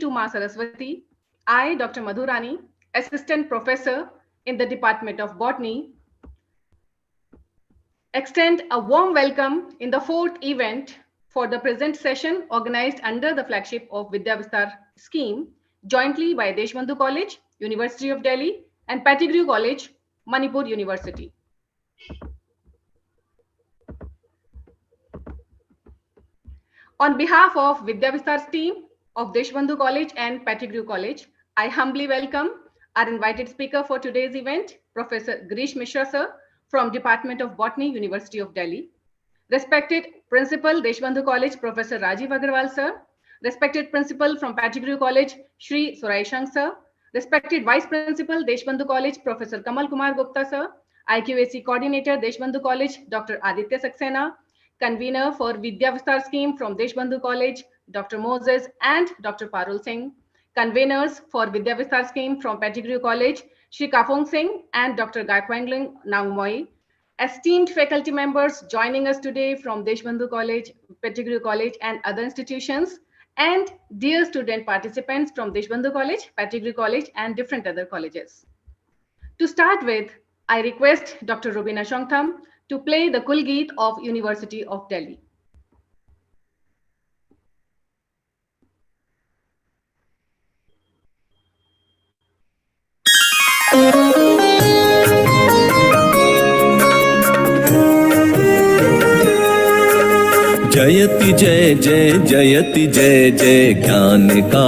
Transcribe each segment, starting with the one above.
to Ma Saraswati, I, Dr. Madhurani, Assistant Professor in the Department of Botany, extend a warm welcome in the fourth event for the present session organized under the flagship of Vidya Vistar scheme, jointly by Deshbandhu College, University of Delhi, and Pettigrew College, Manipur University. On behalf of Vidya Vistar's team of Deshbandhu College and Pettigrew College, I humbly welcome our invited speaker for today's event, Professor Girish Mishra sir from Department of Botany, University of Delhi. Respected Principal, Deshbandhu College, Professor Rajiv Agarwal sir. Respected Principal from Pettigrew College, Shri Suraishang sir. Respected Vice Principal, Deshbandhu College, Professor Kamal Kumar Gupta sir. IQAC Coordinator, Deshbandhu College, Dr. Aditya Saxena. Convener for Vidya Vistar scheme from Deshbandhu College, Dr. Moses and Dr. Parul Singh. Conveners for Vidya Vistar scheme from Pettigrew College, Shri Kafong Singh and Dr. Gaikwangling Naungmoi. Esteemed faculty members joining us today from Deshbandhu College, Pettigrew College and other institutions, and dear student participants from Deshbandhu College, Pettigrew College and different other colleges. To start with, I request Dr. Rubina Shongtham to play the Kulgeet of University of Delhi. जयति जय जय जयति जय जय ज्ञान का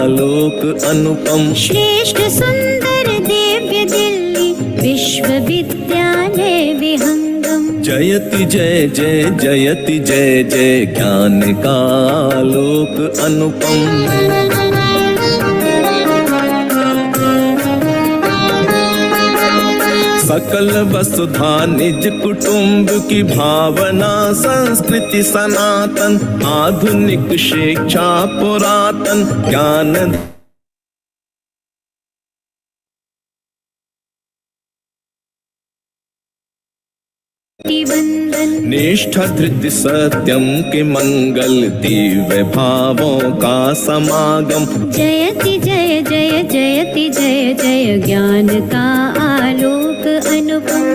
आलोक अनुपम श्रेष्ठ सुंदर दिव्य दिल्ली विश्वविद्यालय विहंगम जयति जय जय जयति जय जय ज्ञान का आलोक अनुपम सकल वसुधा निज कुटुंब की भावना संस्कृति सनातन आधुनिक शिक्षा पुरातन ज्ञान निष्ठा धृति सत्यम के मंगल दिव्य भावों का समागम जयति जय जय जयति जय जय ज्ञान का आलोक अनुपम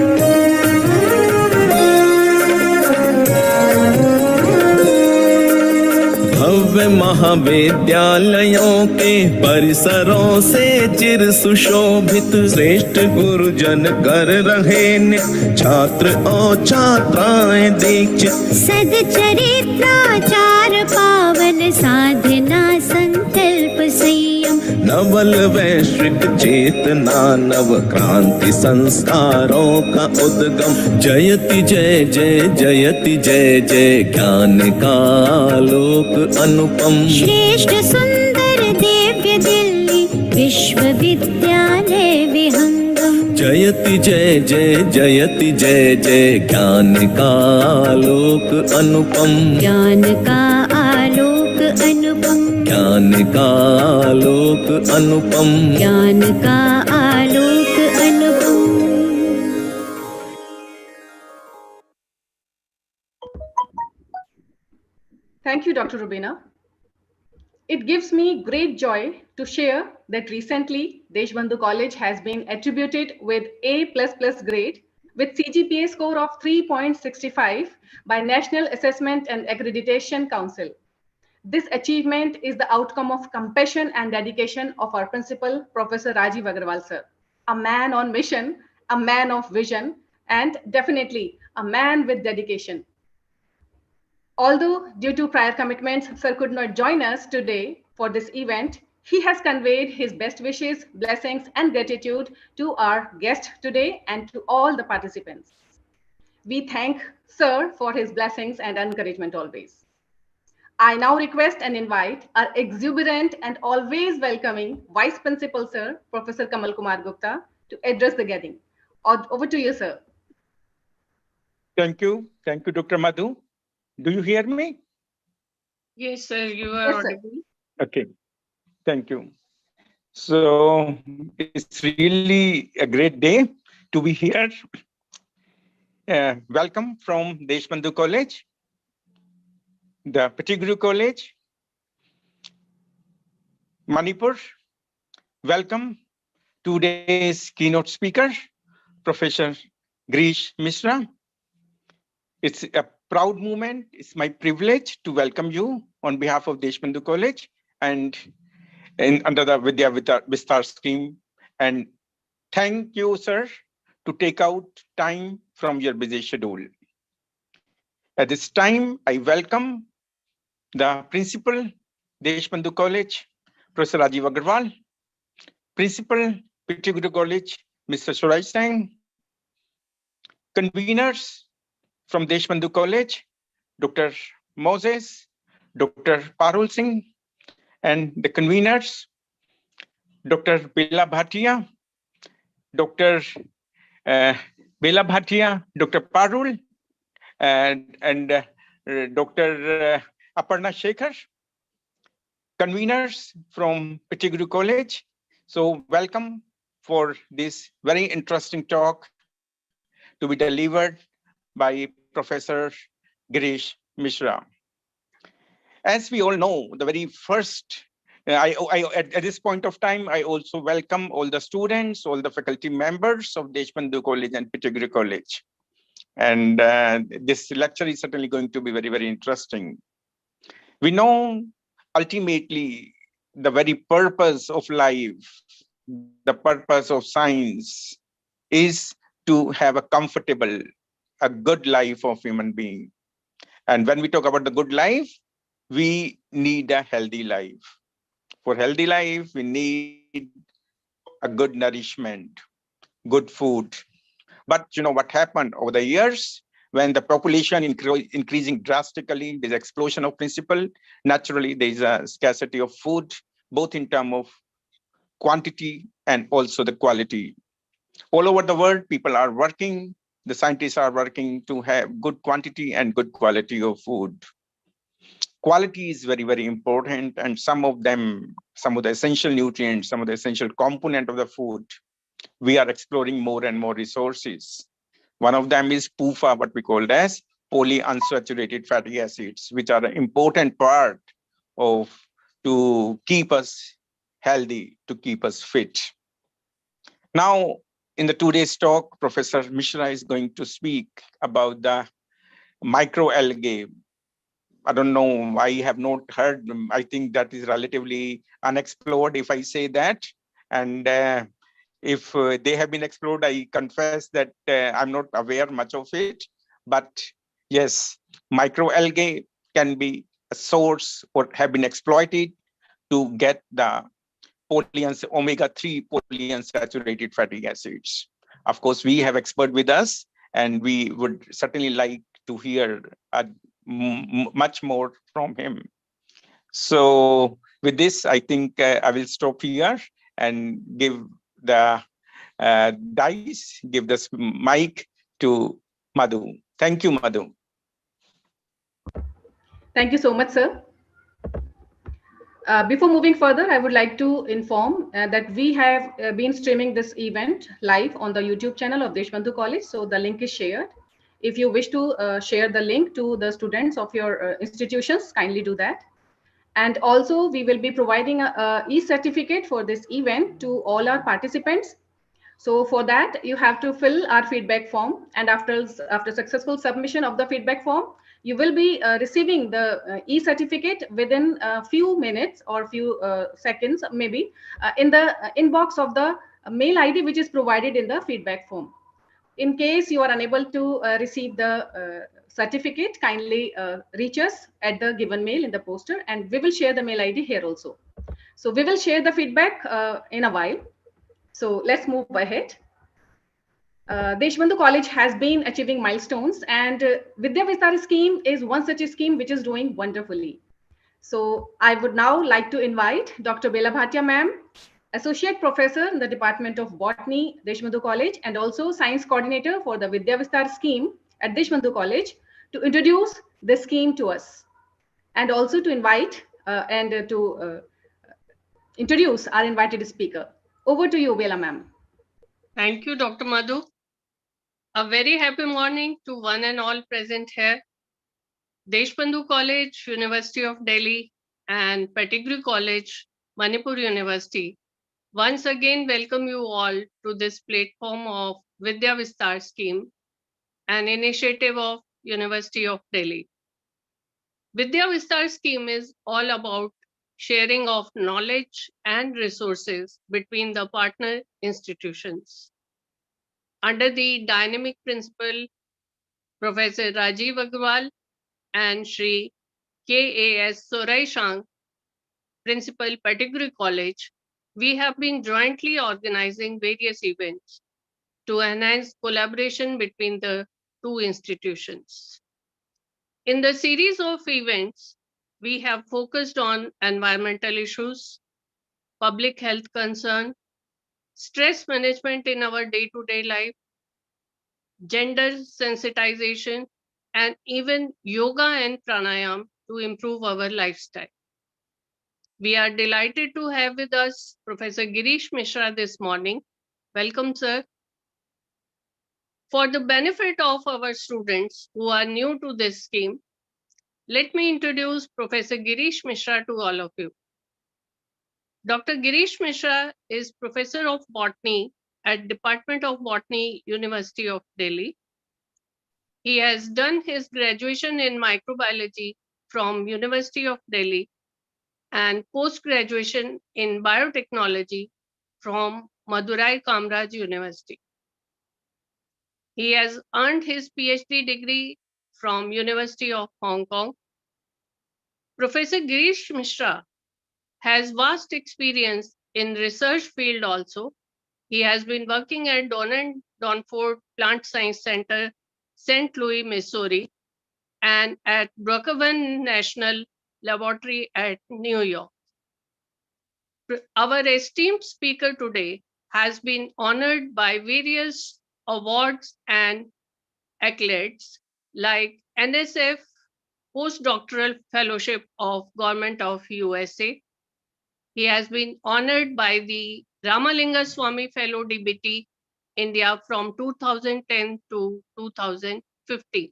भव्य महाविद्यालयों के परिसरों से चिर सुशोभित श्रेष्ठ गुरुजन कर रहे नित्य छात्र और छात्राएं दीक्षित सदचरित्राचार पावन साधना संकल्प संयम नवल वैश्विक चेतना नव क्रांति संस्कारों का उद्गम जयति जय जय जयति जय जय ज्ञान का आलोक अनुपम श्रेष्ठ सुंदर दिव्य दिल्ली विश्वविद्यालय विहंगम जयति जय जय जयति जय जय ज्ञान का आलोक अनुपम ज्ञान का आलोक अनुपम ज्ञान का आलोक अनुपम ज्ञान का आलोक अनुपम Thank you, Dr. Rubina. It gives me great joy to share that recently Deshbandhu College has been attributed with A++ grade with CGPA score of 3.65 by National Assessment and Accreditation Council. This achievement is the outcome of compassion and dedication of our principal, Professor Rajiv Agarwal sir, a man on mission, a man of vision, and definitely a man with dedication. Although due to prior commitments, sir could not join us today for this event, he has conveyed his best wishes, blessings, and gratitude to our guest today and to all the participants. We thank sir for his blessings and encouragement always. I now request and invite our exuberant and always welcoming Vice Principal sir, Professor Kamal Kumar Gupta, to address the gathering. Over to you, sir. Thank you, Dr. Madhu. Do you hear me? Yes, sir, you are audible. Okay, thank you. So it's really a great day to be here. Welcome from Deshbandhu College, the Pettigrew College, Manipur. Welcome today's keynote speaker, Professor Grish Mishra. It's a proud moment. It's my privilege to welcome you on behalf of Deshbandhu College and under the Vidya Vistar scheme. And thank you, sir, to take out time from your busy schedule. At this time, I welcome the principal, Deshbandhu College, Professor Rajiv Agarwal, principal, Pettigrew College, Mr. Suraj Singh, conveners from Deshbandhu College, Dr. Moses, Dr. Parul Singh, and the conveners, Dr. Bela Bhatia, Dr. Bela Bhatia, Dr. Parul, and Dr. Aparna Shekhar, conveners from Pettigrew College. So welcome for this very interesting talk to be delivered by Professor Girish Mishra. As we all know, the very first, at this point of time, I also welcome all the students, all the faculty members of Deshbandhu College and Pettigrew College. And this lecture is certainly going to be very, very interesting. We know ultimately the very purpose of life, the purpose of science is to have a comfortable, a good life of human being. And when we talk about the good life, we need a healthy life. For healthy life, we need a good nourishment, good food. But you know what happened over the years when the population increasing drastically, there's explosion of principle. Naturally, there's a scarcity of food, both in terms of quantity and also the quality. All over the world, people are working, the scientists are working to have good quantity and good quality of food. Quality is very, very important, and some of them, some of the essential nutrients, some of the essential component of the food, we are exploring more and more resources. One of them is PUFA, what we call as polyunsaturated fatty acids, which are an important part of to keep us healthy, to keep us fit. Now, in the today's talk, Professor Mishra is going to speak about the microalgae. I don't know why I have not heard. I think that is relatively unexplored if I say that. And if they have been explored, I confess that I'm not aware much of it. But yes, microalgae can be a source or have been exploited to get the omega-3 polyunsaturated fatty acids. Of course, we have expert with us, and we would certainly like to hear much more from him. So with this, I think I will stop here and give the dice, give this mic to Madhu. Thank you, Madhu. Thank you so much, sir. Before moving further, I would like to inform that we have been streaming this event live on the YouTube channel of Deshbandhu College. So the link is shared. If you wish to share the link to the students of your institutions, kindly do that. And also, we will be providing a e-certificate for this event to all our participants. So for that, you have to fill our feedback form, and after successful submission of the feedback form, you will be receiving the e-certificate within a few minutes or few seconds, maybe, in the inbox of the mail ID which is provided in the feedback form. In case you are unable to receive the certificate, kindly reach us at the given mail in the poster, and we will share the mail ID here also. So we will share the feedback in a while. So let's move ahead. Deshbandhu College has been achieving milestones, and Vidya Vistar scheme is one such scheme which is doing wonderfully. So I would now like to invite Dr. Bela Bhatia ma'am, Associate Professor in the Department of Botany, Deshbandhu College, and also Science Coordinator for the Vidya Vistar scheme at Deshbandhu College, to introduce this scheme to us, and also to invite to introduce our invited speaker. Over to you, Bela ma'am. Thank you, Dr. Madhu. A very happy morning to one and all present here. Deshbandhu College, University of Delhi, and Pettigrew College Manipur University, once again welcome you all to this platform of Vidya Vistar scheme, an initiative of University of Delhi. Vidya Vistar scheme is all about sharing of knowledge and resources between the partner institutions. Under the dynamic principle, Professor Rajiv Agrawal and Shri K.A.S. Soraishang, Principal Pettigrew College, we have been jointly organizing various events to enhance collaboration between the two institutions. In the series of events, we have focused on environmental issues, public health concern, stress management in our day-to-day life, gender sensitization, and even yoga and pranayam to improve our lifestyle. We are delighted to have with us Professor Girish Mishra this morning. Welcome, sir. For the benefit of our students who are new to this scheme, let me introduce Professor Girish Mishra to all of you. Dr. Girish Mishra is Professor of Botany at Department of Botany, University of Delhi. He has done his graduation in microbiology from University of Delhi and post-graduation in biotechnology from Madurai Kamraj University. He has earned his PhD degree from University of Hong Kong. Professor Girish Mishra has vast experience in research field also. He has been working at Don Donford Plant Science Center, St. Louis, Missouri, and at Brookhaven National Laboratory at New York. Our esteemed speaker today has been honored by various awards and accolades like NSF Postdoctoral Fellowship of Government of USA. He has been honored by the Ramalinga Swamy Fellow DBT India from 2010 to 2015.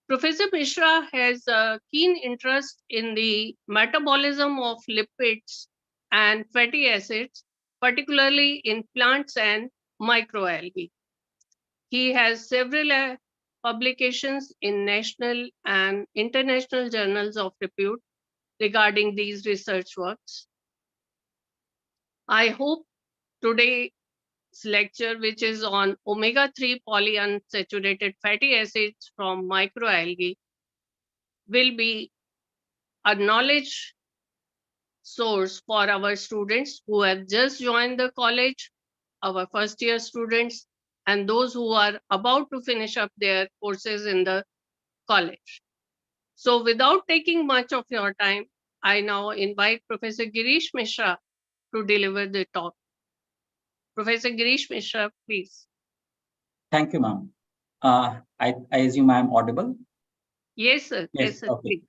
Professor Mishra has a keen interest in the metabolism of lipids and fatty acids, particularly in plants and microalgae. He has several publications in national and international journals of repute regarding these research works. I hope today's lecture, which is on omega-3 polyunsaturated fatty acids from microalgae, will be a knowledge source for our students who have just joined the college, our first year students, and those who are about to finish up their courses in the college. So without taking much of your time, I now invite Professor Girish Mishra to deliver the talk. Professor Girish Mishra, please. Thank you, ma'am. I assume I'm audible. Yes, sir. Yes, sir. Okay.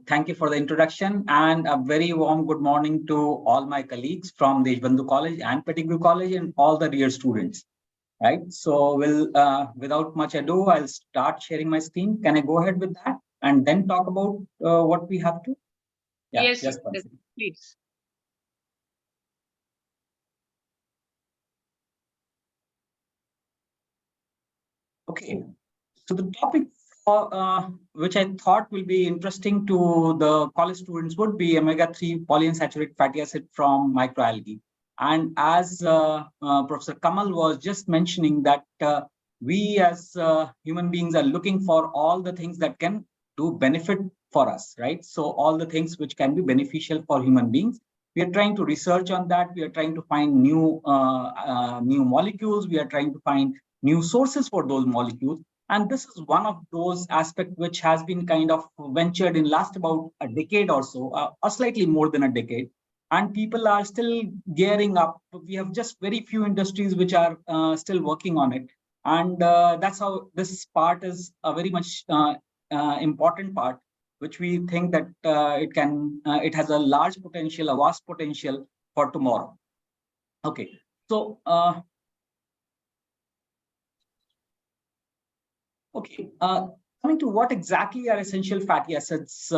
Thank you for the introduction, and a very warm good morning to all my colleagues from Deshbandhu College and Pettigrew College and all the dear students. Right. So without much ado, I'll start sharing my screen. Can I go ahead with that and then talk about what we have to? Yeah, yes, just yes, please. Okay. So the topic which I thought will be interesting to the college students would be omega-3 polyunsaturated fatty acid from microalgae. And as Professor Kamal was just mentioning that we as human beings are looking for all the things that can do benefit for us, right? So all the things which can be beneficial for human beings. We are trying to research on that. We are trying to find new molecules. We are trying to find new sources for those molecules. And this is one of those aspects which has been kind of ventured in last about a decade or so, or slightly more than a decade. And people are still gearing up. We have just very few industries which are still working on it. And that's how this part is a very much important part, which we think that it has a large potential, a vast potential for tomorrow. Okay, so okay, coming to what exactly are essential fatty acids.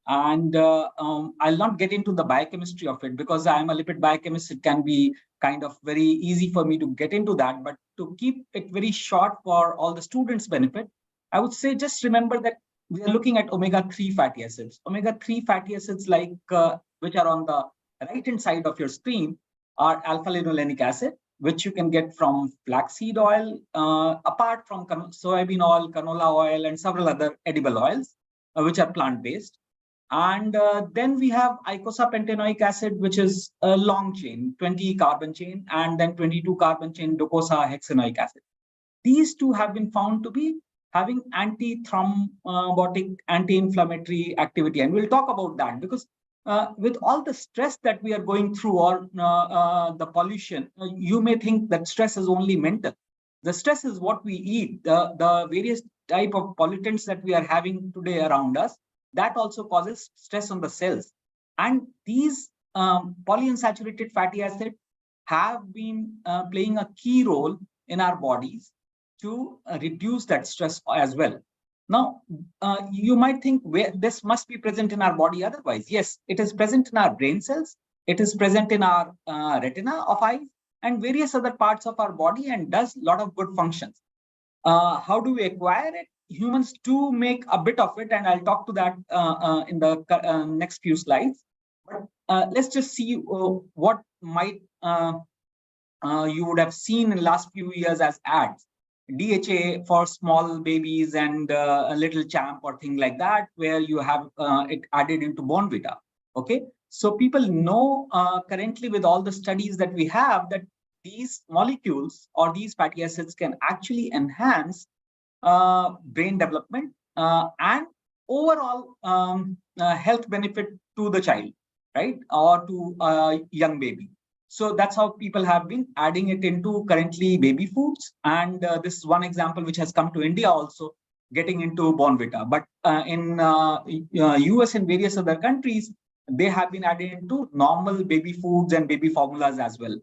And I'll not get into the biochemistry of it because I'm a lipid biochemist. It can be kind of very easy for me to get into that. But to keep it very short for all the students' benefit, I would say just remember that we are looking at omega-3 fatty acids. Omega-3 fatty acids, like which are on the right-hand side of your screen, are alpha-linolenic acid, which you can get from flaxseed oil, apart from soybean oil, canola oil, and several other edible oils, which are plant-based. And then we have icosapentaenoic acid, which is a long chain, 20 carbon chain, and then 22 carbon chain docosahexaenoic acid. These two have been found to be having anti-thrombotic, anti-inflammatory activity. And we'll talk about that because with all the stress that we are going through, or the pollution, you may think that stress is only mental. The stress is what we eat, the various type of pollutants that we are having today around us. That also causes stress on the cells. And these polyunsaturated fatty acids have been playing a key role in our bodies to reduce that stress as well. Now, you might think this must be present in our body otherwise. Yes, it is present in our brain cells. It is present in our retina of eyes and various other parts of our body, and does a lot of good functions. How do we acquire it? Humans do make a bit of it, and I'll talk to that in the next few slides. But let's just see what might you would have seen in the last few years as ads. DHA for small babies and a little champ or thing like that, where you have it added into Bonvita. Okay, so people know currently with all the studies that we have that these molecules or these fatty acids can actually enhance brain development and overall health benefit to the child, right, or to a young baby. So that's how people have been adding it into currently baby foods. And this is one example which has come to India also, getting into Bonvita. But in US and various other countries, they have been added into normal baby foods and baby formulas as well.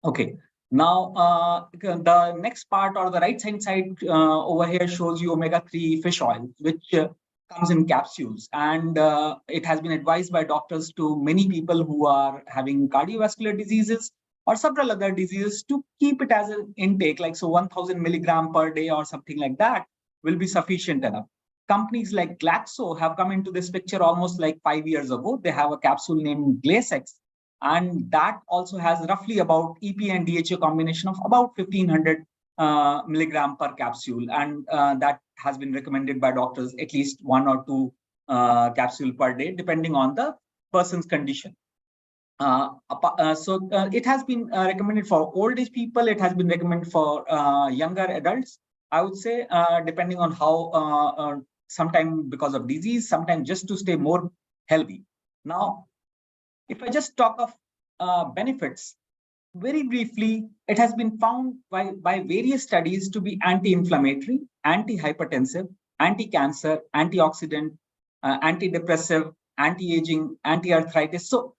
Okay. Now, the next part, or the right hand side over here, shows you omega-3 fish oil, which comes in capsules, and it has been advised by doctors to many people who are having cardiovascular diseases or several other diseases to keep it as an intake, like so 1000 milligram per day or something like that will be sufficient enough. Companies like Glaxo have come into this picture almost like 5 years ago. They have a capsule named Glacex, and that also has roughly about EP and DHA combination of about 1500 milligram per capsule, and that has been recommended by doctors at least 1 or 2 capsule per day, depending on the person's condition. So it has been recommended for old age people. It has been recommended for younger adults, I would say, depending on how, sometimes because of disease, sometimes just to stay more healthy. Now, if I just talk of benefits, very briefly, it has been found by various studies to be anti-inflammatory, anti-hypertensive, anti-cancer, antioxidant, antidepressive, anti-aging, anti-arthritis. So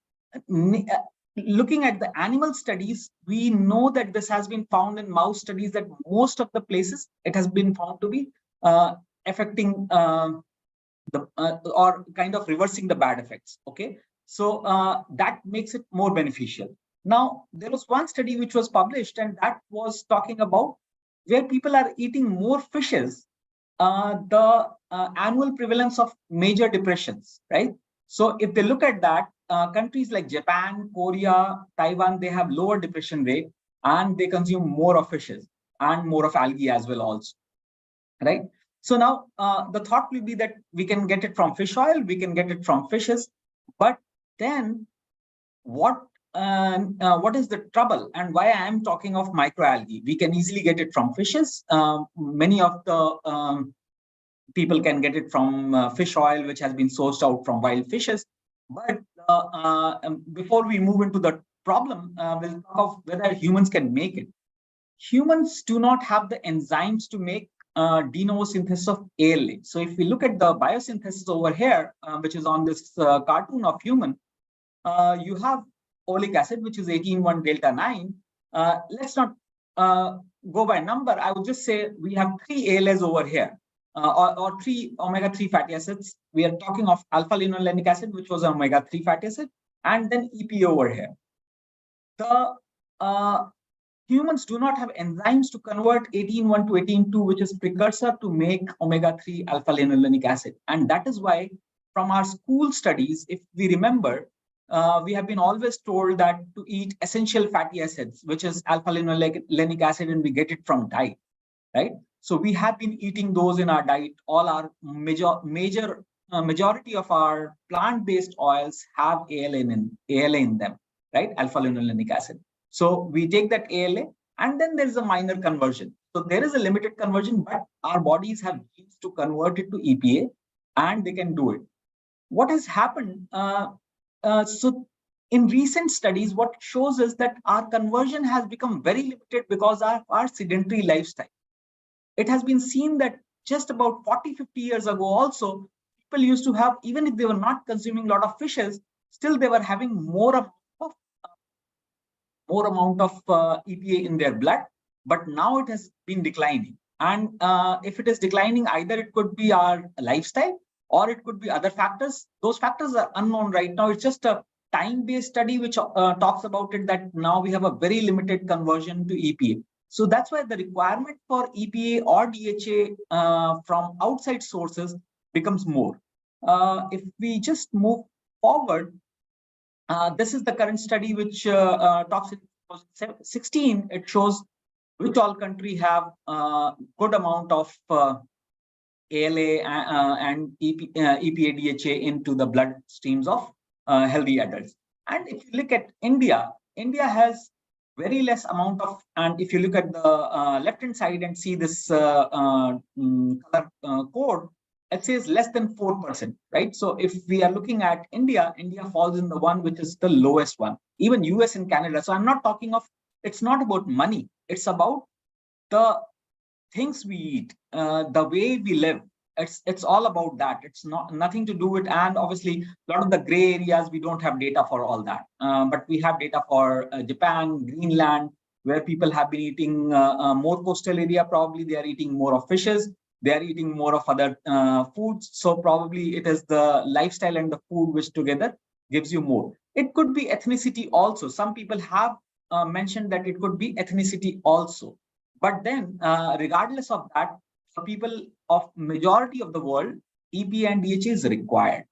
looking at the animal studies, we know that this has been found in mouse studies, that most of the places it has been found to be affecting the or kind of reversing the bad effects. Okay, so that makes it more beneficial. Now, there was one study which was published, and that was talking about where people are eating more fishes, the annual prevalence of major depressions, right? So if they look at that, countries like Japan, Korea, Taiwan, they have lower depression rate, and they consume more of fishes and more of algae as well also, right? So now the thought will be that we can get it from fish oil, we can get it from fishes, but then what is the trouble, and why I am talking of microalgae? We can easily get it from fishes. Many of the people can get it from fish oil, which has been sourced out from wild fishes. But before we move into the problem, we'll talk of whether humans can make it. Humans do not have the enzymes to make de novo synthesis of ALA. So if we look at the biosynthesis over here, which is on this cartoon of human, you have oleic acid, which is 18,1 delta 9. Let's not go by number. I would just say we have 3 ALAs over here. or three omega-3 fatty acids. We are talking of alpha-linolenic acid, which was an omega-3 fatty acid, and then EPA over here. The humans do not have enzymes to convert 18-1 to 18-2, which is precursor to make omega-3 alpha-linolenic acid. And that is why from our school studies, if we remember, we have been always told that to eat essential fatty acids, which is alpha-linolenic acid, and we get it from diet, right? So we have been eating those in our diet. All our majority of our plant-based oils have ALA in them, right? Alpha-linolenic acid. So we take that ALA, and then there is a minor conversion. So there is a limited conversion, but our bodies have genes to convert it to EPA, and they can do it. What has happened? So in recent studies, what shows is that our conversion has become very limited because of our sedentary lifestyle. It has been seen that just about 40-50 years ago also, people used to have, even if they were not consuming a lot of fishes, still they were having more amount of EPA in their blood, but now it has been declining. And if it is declining, either it could be our lifestyle or it could be other factors. Those factors are unknown right now. It's just a time-based study which talks about it, that now we have a very limited conversion to EPA. So that's why the requirement for EPA or DHA from outside sources becomes more. If we just move forward, this is the current study which talks in 2016. It shows which all country have good amount of ALA and EPA DHA into the blood streams of healthy adults. And if you look at India, India has very less amount of, and if you look at the left-hand side and see this color code, it says less than 4%, right? So if we are looking at India, India falls in the one which is the lowest one, even US and Canada. So I'm not talking of, it's not about money. It's about the things we eat, the way we live. It's all about that. It's nothing to do with, and obviously a lot of the gray areas, we don't have data for all that. But we have data for Japan, Greenland, where people have been eating more coastal area. Probably they are eating more of fishes. They are eating more of other foods. So probably it is the lifestyle and the food which together gives you more. It could be ethnicity also. Some people have mentioned that it could be ethnicity also. But then regardless of that, for people of majority of the world, EPA and DHA is required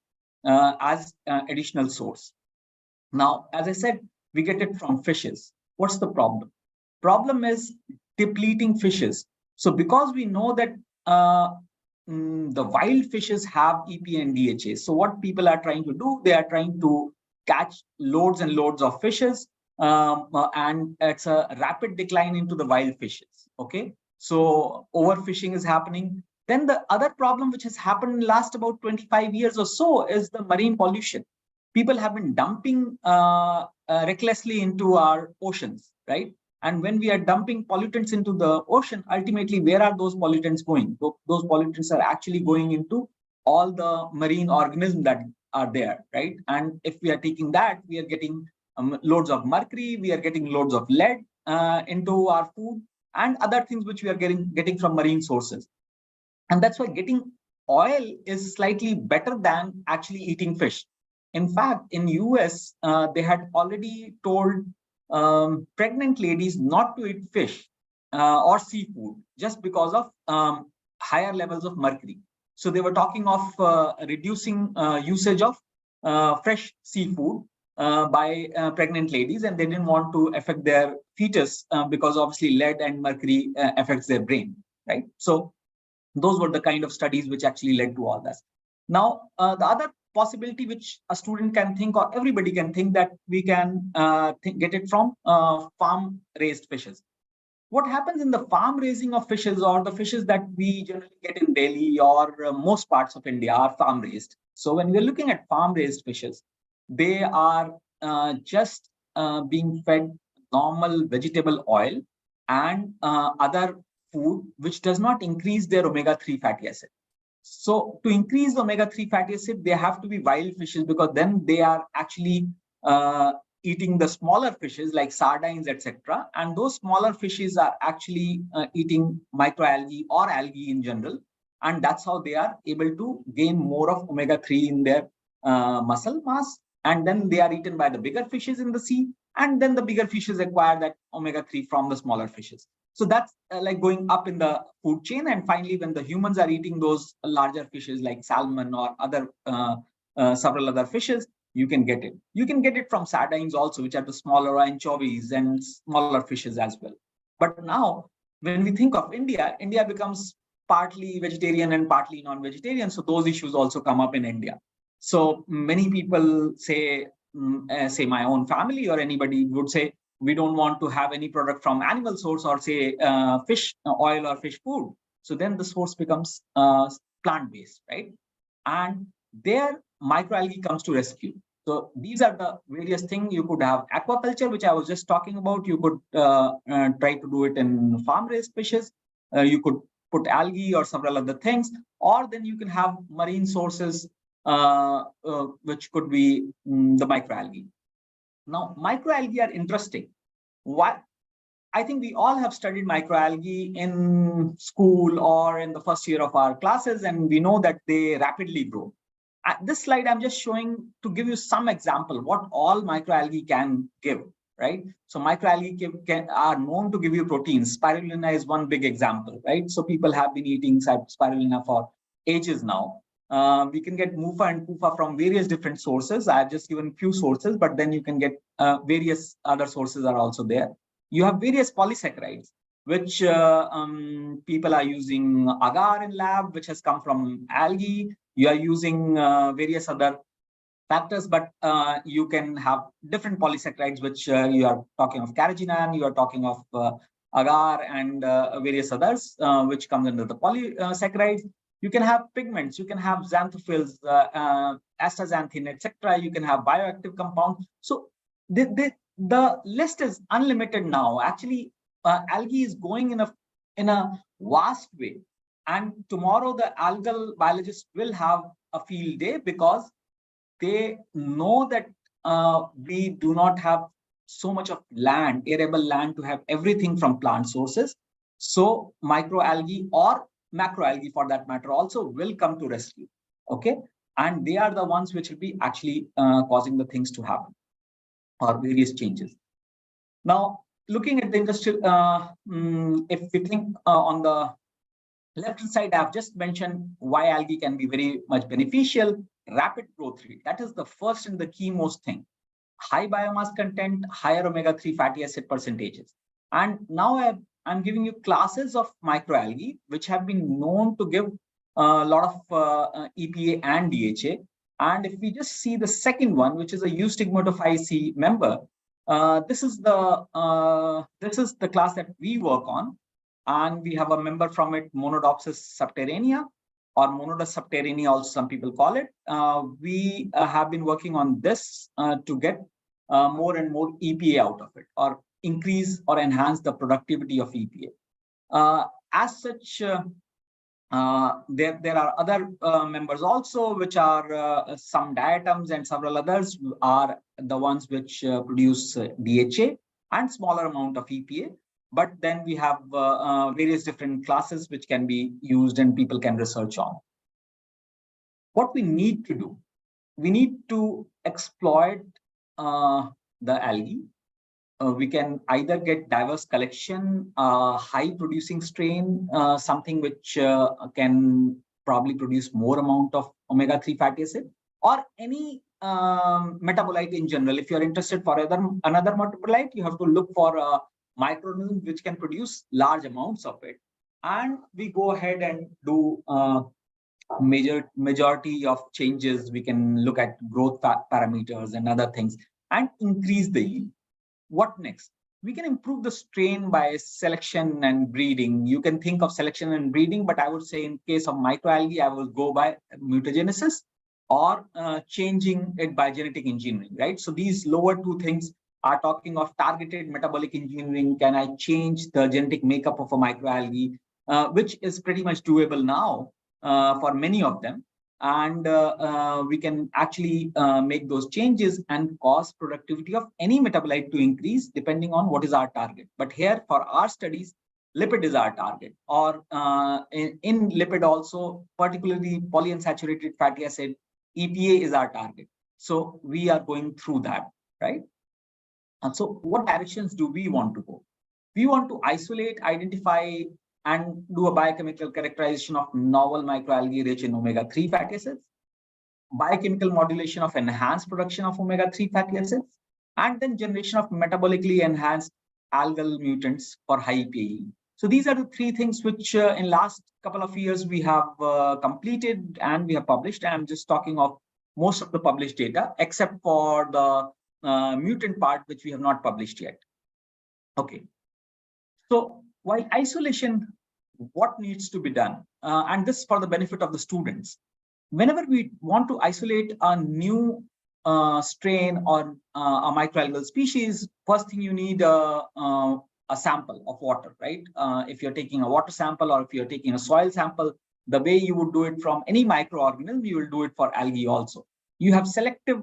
as additional source. Now, as I said, we get it from fishes. What's the problem? Problem is depleting fishes. So because we know that the wild fishes have EPA and DHA. So what people are trying to do, they are trying to catch loads and loads of fishes, and it's a rapid decline into the wild fishes. Okay, so overfishing is happening. Then the other problem which has happened in the last about 25 years or so is the marine pollution. People have been dumping recklessly into our oceans, right? And when we are dumping pollutants into the ocean, ultimately, where are those pollutants going? Those pollutants are actually going into all the marine organisms that are there, right? And if we are taking that, we are getting loads of mercury, we are getting loads of lead into our food and other things which we are getting from marine sources. And that's why getting oil is slightly better than actually eating fish. In fact, in US, they had already told pregnant ladies not to eat fish or seafood just because of higher levels of mercury. So they were talking of reducing usage of fresh seafood by pregnant ladies, and they didn't want to affect their fetus because obviously lead and mercury affects their brain, right? So those were the kind of studies which actually led to all this. Now, the other possibility which a student can think, or everybody can think, that we can get it from farm raised fishes. What happens in the farm raising of fishes, or the fishes that we generally get in Delhi or most parts of India, are farm raised. So when we're looking at farm raised fishes, they are just being fed normal vegetable oil and other food which does not increase their omega-3 fatty acid. So to increase the omega-3 fatty acid, they have to be wild fishes, because then they are actually eating the smaller fishes like sardines, etc. And those smaller fishes are actually eating microalgae or algae in general, And that's how they are able to gain more of omega-3 in their muscle mass. And then they are eaten by the bigger fishes in the sea. And then the bigger fishes acquire that omega-3 from the smaller fishes. So that's like going up in the food chain. And finally, when the humans are eating those larger fishes like salmon or other several other fishes, you can get it. You can get it from sardines also, which are the smaller anchovies and smaller fishes as well. But now, when we think of India, India becomes partly vegetarian and partly non-vegetarian. So those issues also come up in India. So many people say, say my own family or anybody would say, we don't want to have any product from animal source or say fish oil or fish food. So then the source becomes plant-based, right? And there microalgae comes to rescue. So these are the various things. You could have aquaculture, which I was just talking about. You could try to do it in farm-raised fishes. You could put algae or several other things, or then you can have marine sources, which could be the microalgae. Now, microalgae are interesting. Why? I think we all have studied microalgae in school or in the first year of our classes, and we know that they rapidly grow. At this slide, I'm just showing to give you some example what all microalgae can give, right? So microalgae are known to give you proteins. Spirulina is one big example, right? So people have been eating spirulina for ages now. We can get MUFA and PUFA from various different sources. I've just given few sources, but then you can get various other sources are also there. You have various polysaccharides, which people are using agar in lab, which has come from algae. You are using various other factors, but you can have different polysaccharides, which you are talking of carrageenan, you are talking of agar and various others, which comes under the polysaccharides. You can have pigments, you can have xanthophylls, astaxanthin, etc. You can have bioactive compounds. So the list is unlimited now. Actually, algae is going in a vast way. And tomorrow, the algal biologists will have a field day because they know that we do not have so much of land, arable land, to have everything from plant sources. So microalgae or macroalgae for that matter also will come to rescue. Okay. And they are the ones which will be actually causing the things to happen or various changes. Now, looking at the industrial, if we think on the left-hand side, I've just mentioned why algae can be very much beneficial. Rapid growth rate, that is the first and the key most thing. High biomass content, higher omega-3 fatty acid percentages. And now I'm giving you classes of microalgae, which have been known to give a lot of EPA and DHA. And if we just see the second one, which is a Eustigmatophyceae member, this is the class that we work on. And we have a member from it, Monodopsis subterranea, or Monodus subterranea, also some people call it. We have been working on this to get more and more EPA out of it, or increase or enhance the productivity of EPA. As such, there are other members also, which are some diatoms, and several others are the ones which produce DHA and smaller amount of EPA. But then we have various different classes which can be used and people can research on. What we need to do, we need to exploit the algae. We can either get diverse collection, high producing strain, something which can probably produce more amount of omega-3 fatty acid, or any metabolite in general. If you're interested for another metabolite, you have to look for microorganisms which can produce large amounts of it. And we go ahead and do majority of changes. We can look at growth parameters and other things and increase the yield. What next? We can improve the strain by selection and breeding. You can think of selection and breeding, but I would say in case of microalgae, I will go by mutagenesis or changing it by genetic engineering, right? So these lower two things are talking of targeted metabolic engineering. Can I change the genetic makeup of a microalgae, which is pretty much doable now for many of them. And we can actually make those changes and cause productivity of any metabolite to increase depending on what is our target. But here for our studies, lipid is our target, or in lipid also, particularly polyunsaturated fatty acid, EPA is our target. So we are going through that, right? And so what directions do we want to go? We want to isolate, identify, and do a biochemical characterization of novel microalgae rich in omega-3 fatty acids, biochemical modulation of enhanced production of omega-3 fatty acids, and then generation of metabolically enhanced algal mutants for high EPA. So these are the three things which in last couple of years we have completed and we have published. I'm just talking of most of the published data, except for the mutant part, which we have not published yet. Okay. So while isolation, what needs to be done? And this for the benefit of the students. Whenever we want to isolate a new strain or a microalgal species, first thing you need a sample of water, right? If you're taking a water sample or if you're taking a soil sample, the way you would do it from any microorganism, you will do it for algae also. You have selective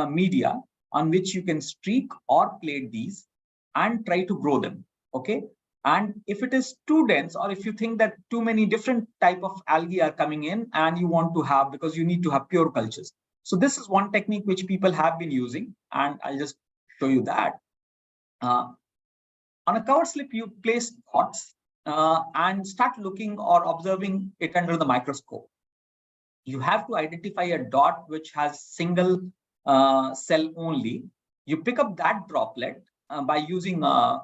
media on which you can streak or plate these and try to grow them, okay? And if it is too dense, or if you think that too many different type of algae are coming in and you want to have, because you need to have pure cultures. So this is one technique which people have been using, and I'll just show you that. On a cover slip, you place dots and start looking or observing it under the microscope. You have to identify a dot which has single cell only. You pick up that droplet by using a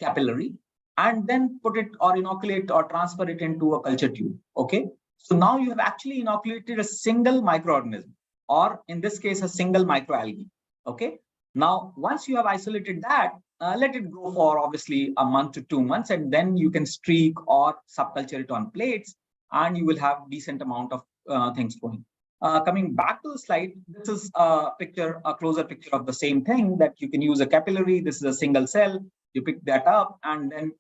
capillary, and then put it or inoculate or transfer it into a culture tube. Okay, so now you have actually inoculated a single microorganism, or in this case, a single microalgae. Okay, now once you have isolated that, let it grow for obviously a month to 2 months, and then you can streak or subculture it on plates, and you will have decent amount of things going. Coming back to the slide, this is a picture, a closer picture of the same thing, that you can use a capillary. This is a single cell. You pick that up and then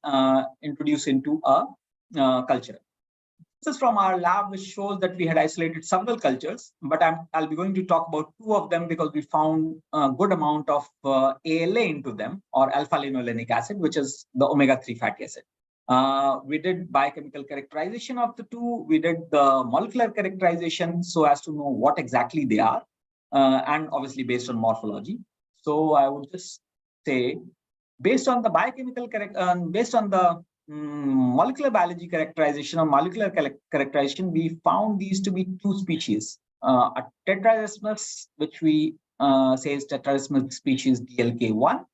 introduce into a culture. This is from our lab, which shows that we had isolated several cultures, but I'll be going to talk about 2 of them because we found a good amount of ALA into them, or alpha-linolenic acid, which is the omega-3 fatty acid. We did biochemical characterization of the 2. We did the molecular characterization so as to know what exactly they are, and obviously based on morphology. So I would just say, based on the biochemical based on the molecular biology characterization or molecular characterization, we found these to be 2 species: a tetrarhismus, which we say is tetrarhismus species DLK1,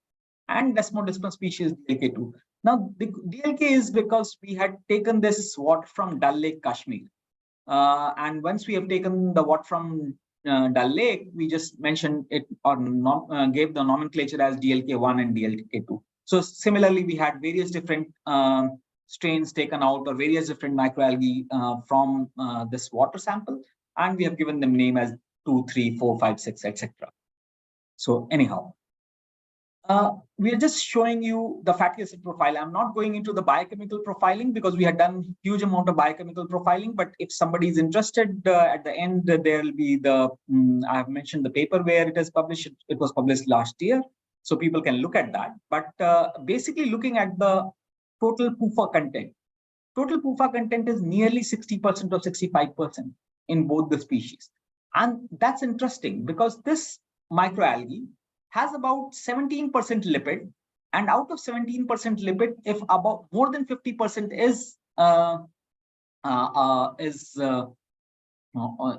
and desmodesmus species DLK2. Now, the DLK is because we had taken this water from Dal Lake, Kashmir. And once we have taken the water from Dal Lake, we just mentioned it or gave the nomenclature as DLK1 and DLK2. So similarly, we had various different strains taken out, or various different microalgae from this water sample, and we have given them name as 2, 3, 4, 5, 6, etc. So anyhow, we are just showing you the fatty acid profile. I'm not going into the biochemical profiling because we had done huge amount of biochemical profiling. But if somebody is interested, at the end there will be the I have mentioned the paper where it is published. It was published last year, so people can look at that. But basically, looking at the total PUFA content, total PUFA content is nearly 60% or 65% in both the species, and that's interesting because this microalgae has about 17% lipid, and out of 17% lipid, if about more than 50% is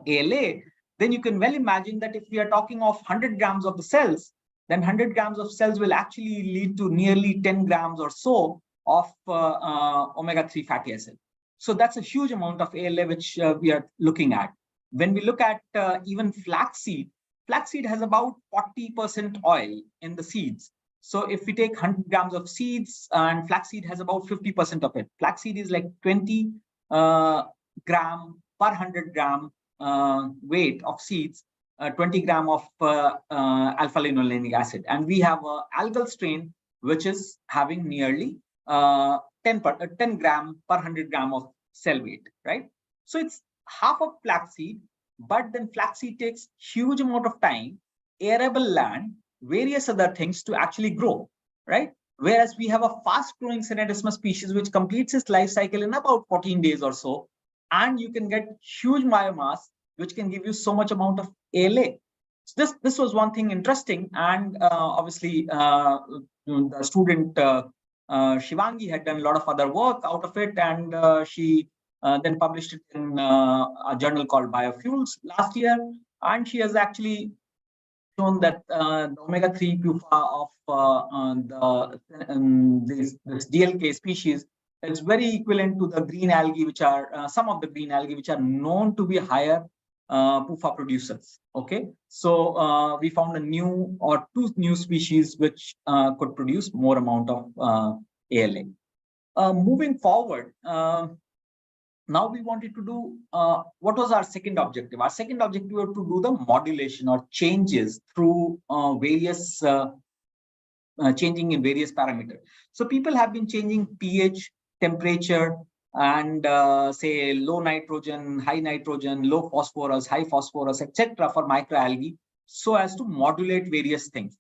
ALA, then you can well imagine that if we are talking of 100 grams of the cells, then 100 grams of cells will actually lead to nearly 10 grams or so of omega-3 fatty acid. So that's a huge amount of ALA which we are looking at. When we look at even flaxseed has about 40% oil in the seeds. So if we take 100 grams of seeds, and flaxseed has about 50% of it. Flaxseed is like 20 gram per 100 gram weight of seeds, 20 gram of alpha-linolenic acid. And we have an algal strain which is having nearly 10 gram per 100 gram of cell weight, right? So it's half of flaxseed. But then flaxseed takes huge amount of time, arable land, various other things to actually grow, right? Whereas we have a fast-growing synedesma species which completes its life cycle in about 14 days or so, and you can get huge biomass, which can give you so much amount of ALA. So this was one thing interesting, and obviously the student Shivangi had done a lot of other work out of it, and she then published it in a journal called Biofuels last year, and she has actually shown that the omega-3 pupa of this DLK species is very equivalent to the green algae, which are some of the green algae which are known to be higher PUFA producers. Okay, so we found a new or two new species which could produce more amount of ALA. Moving forward, now we wanted to do what was our second objective? Our second objective was to do the modulation or changes through various changing in various parameters. So people have been changing pH, temperature, and say low nitrogen, high nitrogen, low phosphorus, high phosphorus, etc. for microalgae, so as to modulate various things.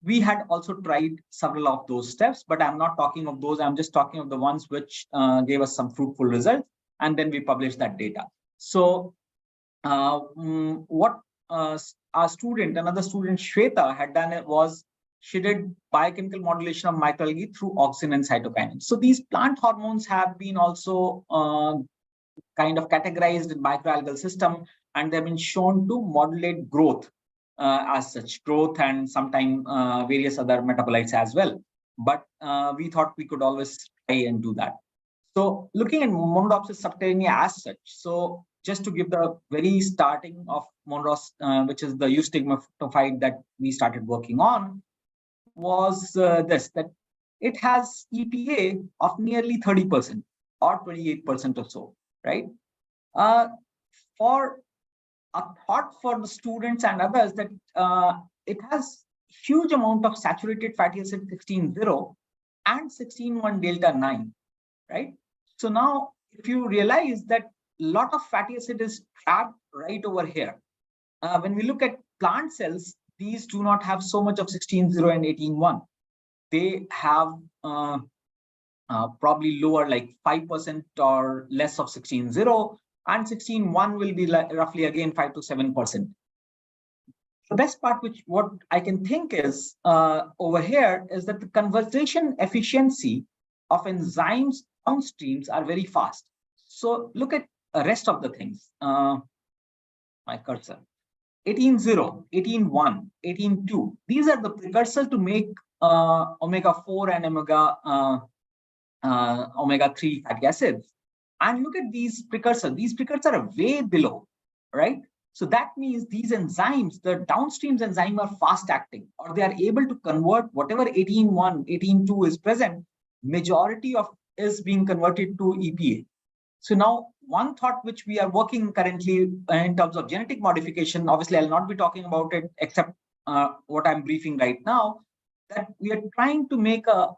We had also tried several of those steps, but I'm not talking of those. I'm just talking of the ones which gave us some fruitful results, and then we published that data. So what our student, another student, Shweta, had done was she did biochemical modulation of microalgae through auxin and cytokinin. So these plant hormones have been also kind of categorized in microalgal system, and they've been shown to modulate growth as such, growth and sometimes various other metabolites as well. But we thought we could always try and do that. So looking at Monodopsis subterranea as such, so just to give the very starting of Monodos, which is the eustigmaphyte that we started working on, was that it has EPA of nearly 30% or 28% or so, right? For a thought for the students and others that it has huge amount of saturated fatty acid 16.0 and 16.1 delta 9, right? So now if you realize that a lot of fatty acid is trapped right over here. When we look at plant cells, these do not have so much of 16.0 and 18.1. They have probably lower, like 5% or less of 16.0, and 16.1 will be like roughly again 5 to 7%. The best part, which what I can think is over here, is that the conversion efficiency of enzymes downstreams are very fast. So look at the rest of the things. My cursor. 18.0, 18.1, 18.2. These are the precursors to make omega-4 and omega-3 fatty acids. And look at these precursors. These precursors are way below, right? So that means these enzymes, the downstream enzymes are fast acting, or they are able to convert whatever 18.1, 18.2 is present, majority of is being converted to EPA. So now one thought which we are working currently in terms of genetic modification, obviously I'll not be talking about it except what I'm briefing right now, that we are trying to make a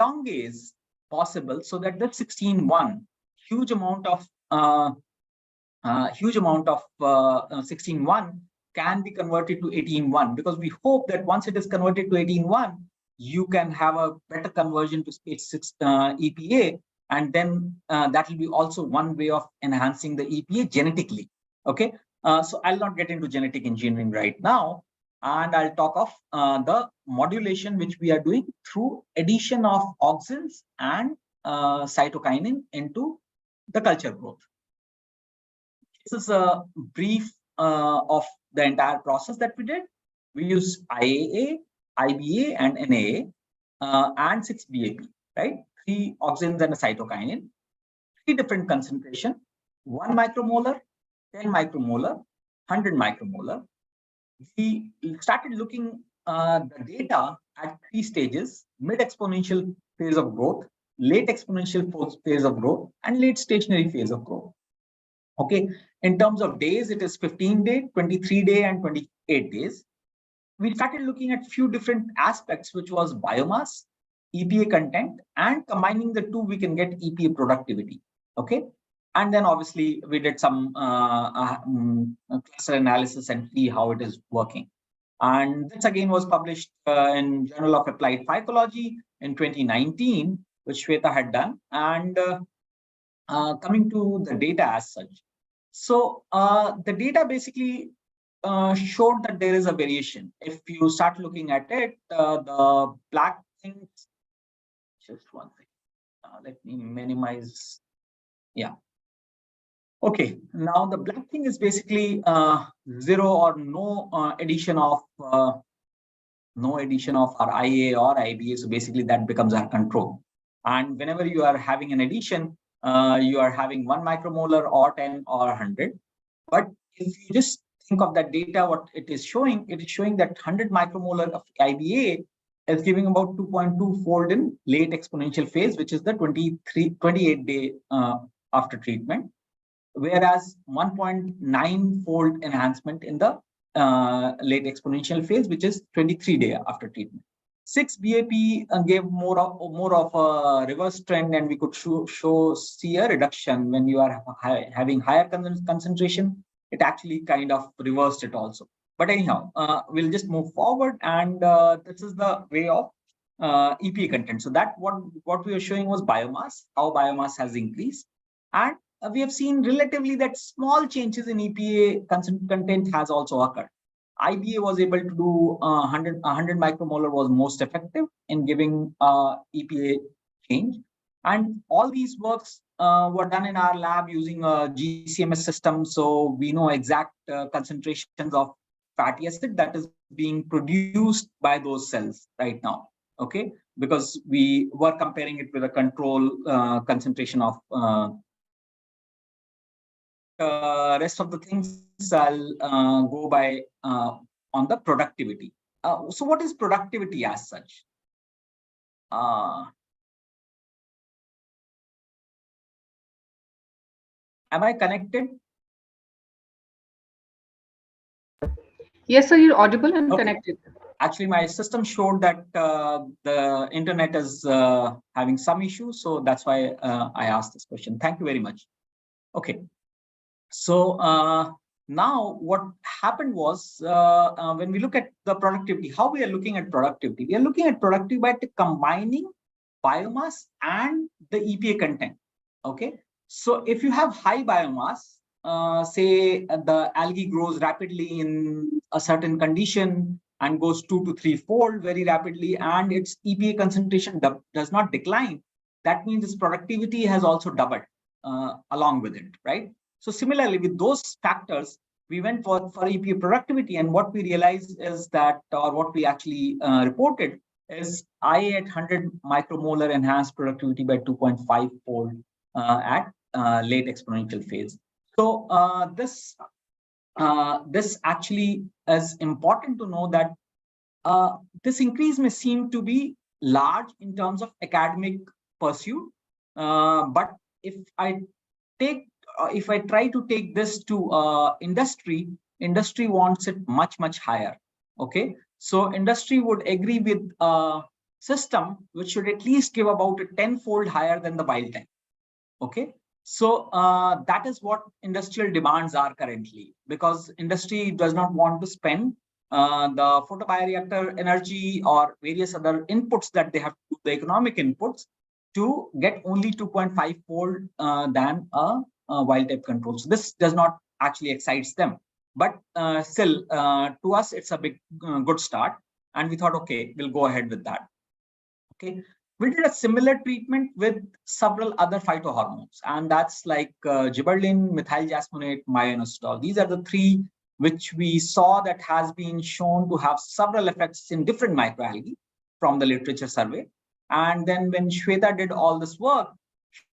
elongase possible so that the 16.1, huge amount of 16.1 can be converted to 18.1, because we hope that once it is converted to 18.1, you can have a better conversion to stage 6 EPA, and then that will be also one way of enhancing the EPA genetically. Okay, so I'll not get into genetic engineering right now, and I'll talk of the modulation which we are doing through addition of auxins and cytokinin into the culture growth. This is a brief of the entire process that we did. We use IAA, IBA, and NAA, and 6-BAP, right? 3 auxins and a cytokinin, 3 different concentration, 1 micromolar, 10 micromolar, 100 micromolar. We started looking the data at 3 stages: mid exponential phase of growth, late exponential phase of growth, and late stationary phase of growth. Okay, in terms of days, it is 15 day, 23 day, and 28 days. We started looking at few different aspects, which was biomass, EPA content, and combining the two, we can get EPA productivity. Okay, and then obviously we did some cluster analysis and see how it is working. And this again was published in Journal of Applied Phycology in 2019, which Shweta had done. And coming to the data as such. So the data basically showed that there is a variation. If you start looking at it, the black things, just one thing, let me minimize. Yeah. Okay, now the black thing is basically zero or no addition of our IA or IBA. So basically that becomes our control. And whenever you are having an addition, you are having 1 micromolar or 10 or 100. But if you just think of that data, what it is showing that 100 micromolar of IBA is giving about 2.2 fold in late exponential phase, which is the 28 day after treatment, whereas 1.9 fold enhancement in the late exponential phase, which is 23 day after treatment. 6 BAP gave more of a reverse trend, and we could see a reduction when you are having higher concentration. It actually kind of reversed it also. But anyhow, we'll just move forward, and this is the way of EPA content. So that what we were showing was biomass, how biomass has increased, and we have seen relatively that small changes in EPA content has also occurred. IBA was able to do 100 micromolar was most effective in giving EPA change. And all these works were done in our lab using a GCMS system. So we know exact concentrations of fatty acid that is being produced by those cells right now. Okay, because we were comparing it with a control concentration of rest of the things I'll go by on the productivity. So what is productivity as such? Am I connected? Yes, sir, you're audible and connected. Actually, my system showed that the internet is having some issues. So that's why I asked this question. Thank you very much. Okay. So now what happened was when we look at the productivity, how we are looking at productivity? We are looking at productivity by combining biomass and the EPA content. Okay. So if you have high biomass, say the algae grows rapidly in a certain condition and goes 2 to 3 fold very rapidly, and its EPA concentration does not decline, that means its productivity has also doubled along with it, right? So similarly, with those factors, we went for EPA productivity, and what we realized is that, or what we actually reported is I at 100 micromolar enhanced productivity by 2.5 fold at late exponential phase. So this actually is important to know that this increase may seem to be large in terms of academic pursuit, but if I try to take this to industry wants it much higher. Okay, so industry would agree with a system which should at least give about a 10-fold higher than the wild type. Okay, so that is what industrial demands are currently, because industry does not want to spend the photobioreactor energy or various other inputs that they have to do, the economic inputs, to get only 2.5 fold than a wild type control. So this does not actually excites them, but still to us it's a big good start, and we thought, okay, we'll go ahead with that. Okay, we did a similar treatment with several other phytohormones, and that's like gibberellin, methyl jasmonate, myo-inositol. These are the three which we saw that has been shown to have several effects in different microalgae from the literature survey. And then when Shweta did all this work,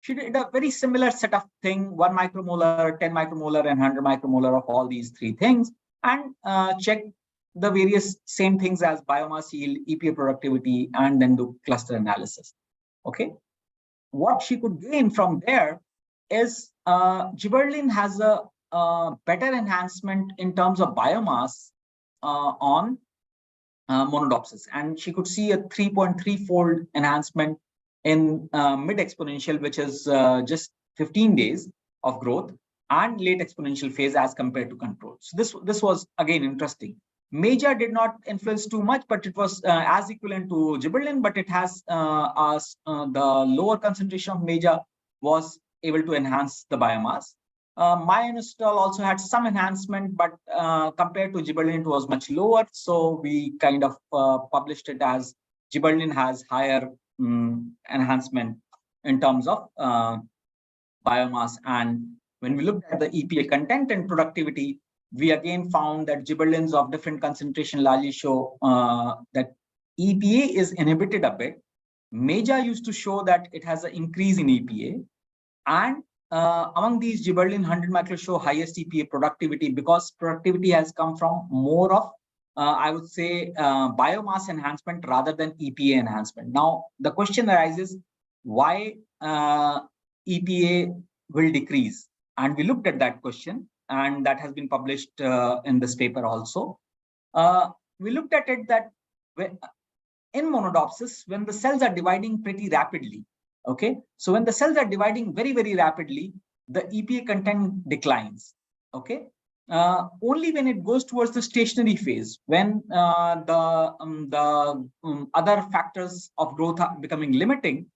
she did a very similar set of thing, 1 micromolar, 10 micromolar, and 100 micromolar of all these three things, and checked the various same things as biomass yield, EPA productivity, and then do cluster analysis. Okay, what she could gain from there is gibberellin has a better enhancement in terms of biomass on monodopsis, and she could see a 3.3 fold enhancement in mid exponential, which is just 15 days of growth, and late exponential phase as compared to control. So this was again interesting. Major did not influence too much, but it was as equivalent to gibberellin, but it has the lower concentration of major was able to enhance the biomass. Myo-inositol also had some enhancement, but compared to gibberellin, it was much lower. So we kind of published it as gibberellin has higher enhancement in terms of biomass. And when we looked at the EPA content and productivity, we again found that gibberellins of different concentration largely show that EPA is inhibited a bit. Major used to show that it has an increase in EPA. And among these, gibberellin 100 micro show highest EPA productivity, because productivity has come from more of, I would say, biomass enhancement rather than EPA enhancement. Now, the question arises, why EPA will decrease? And we looked at that question, and that has been published in this paper also. We looked at it that in monodopsis, when the cells are dividing pretty rapidly, okay, so when the cells are dividing very, very rapidly, the EPA content declines, okay. Only when it goes towards the stationary phase, when the other factors of growth are becoming limiting,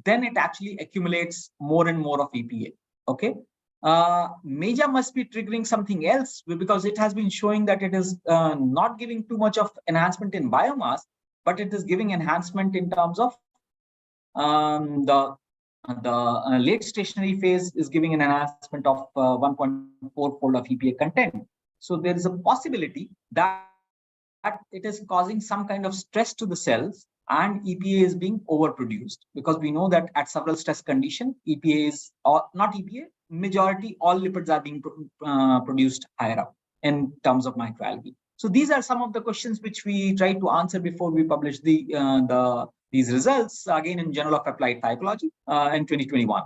then it actually accumulates more and more of EPA, okay. Major must be triggering something else, because it has been showing that it is not giving too much of enhancement in biomass, but it is giving enhancement in terms of the late stationary phase is giving an enhancement of 1.4-fold of EPA content. So there is a possibility that it is causing some kind of stress to the cells, and EPA is being overproduced, because we know that at several stress conditions, EPA is, or not EPA, majority all lipids are being produced higher up in terms of microalgae. So these are some of the questions which we try to answer before we publish these results, again in Journal of Applied Typology in 2021.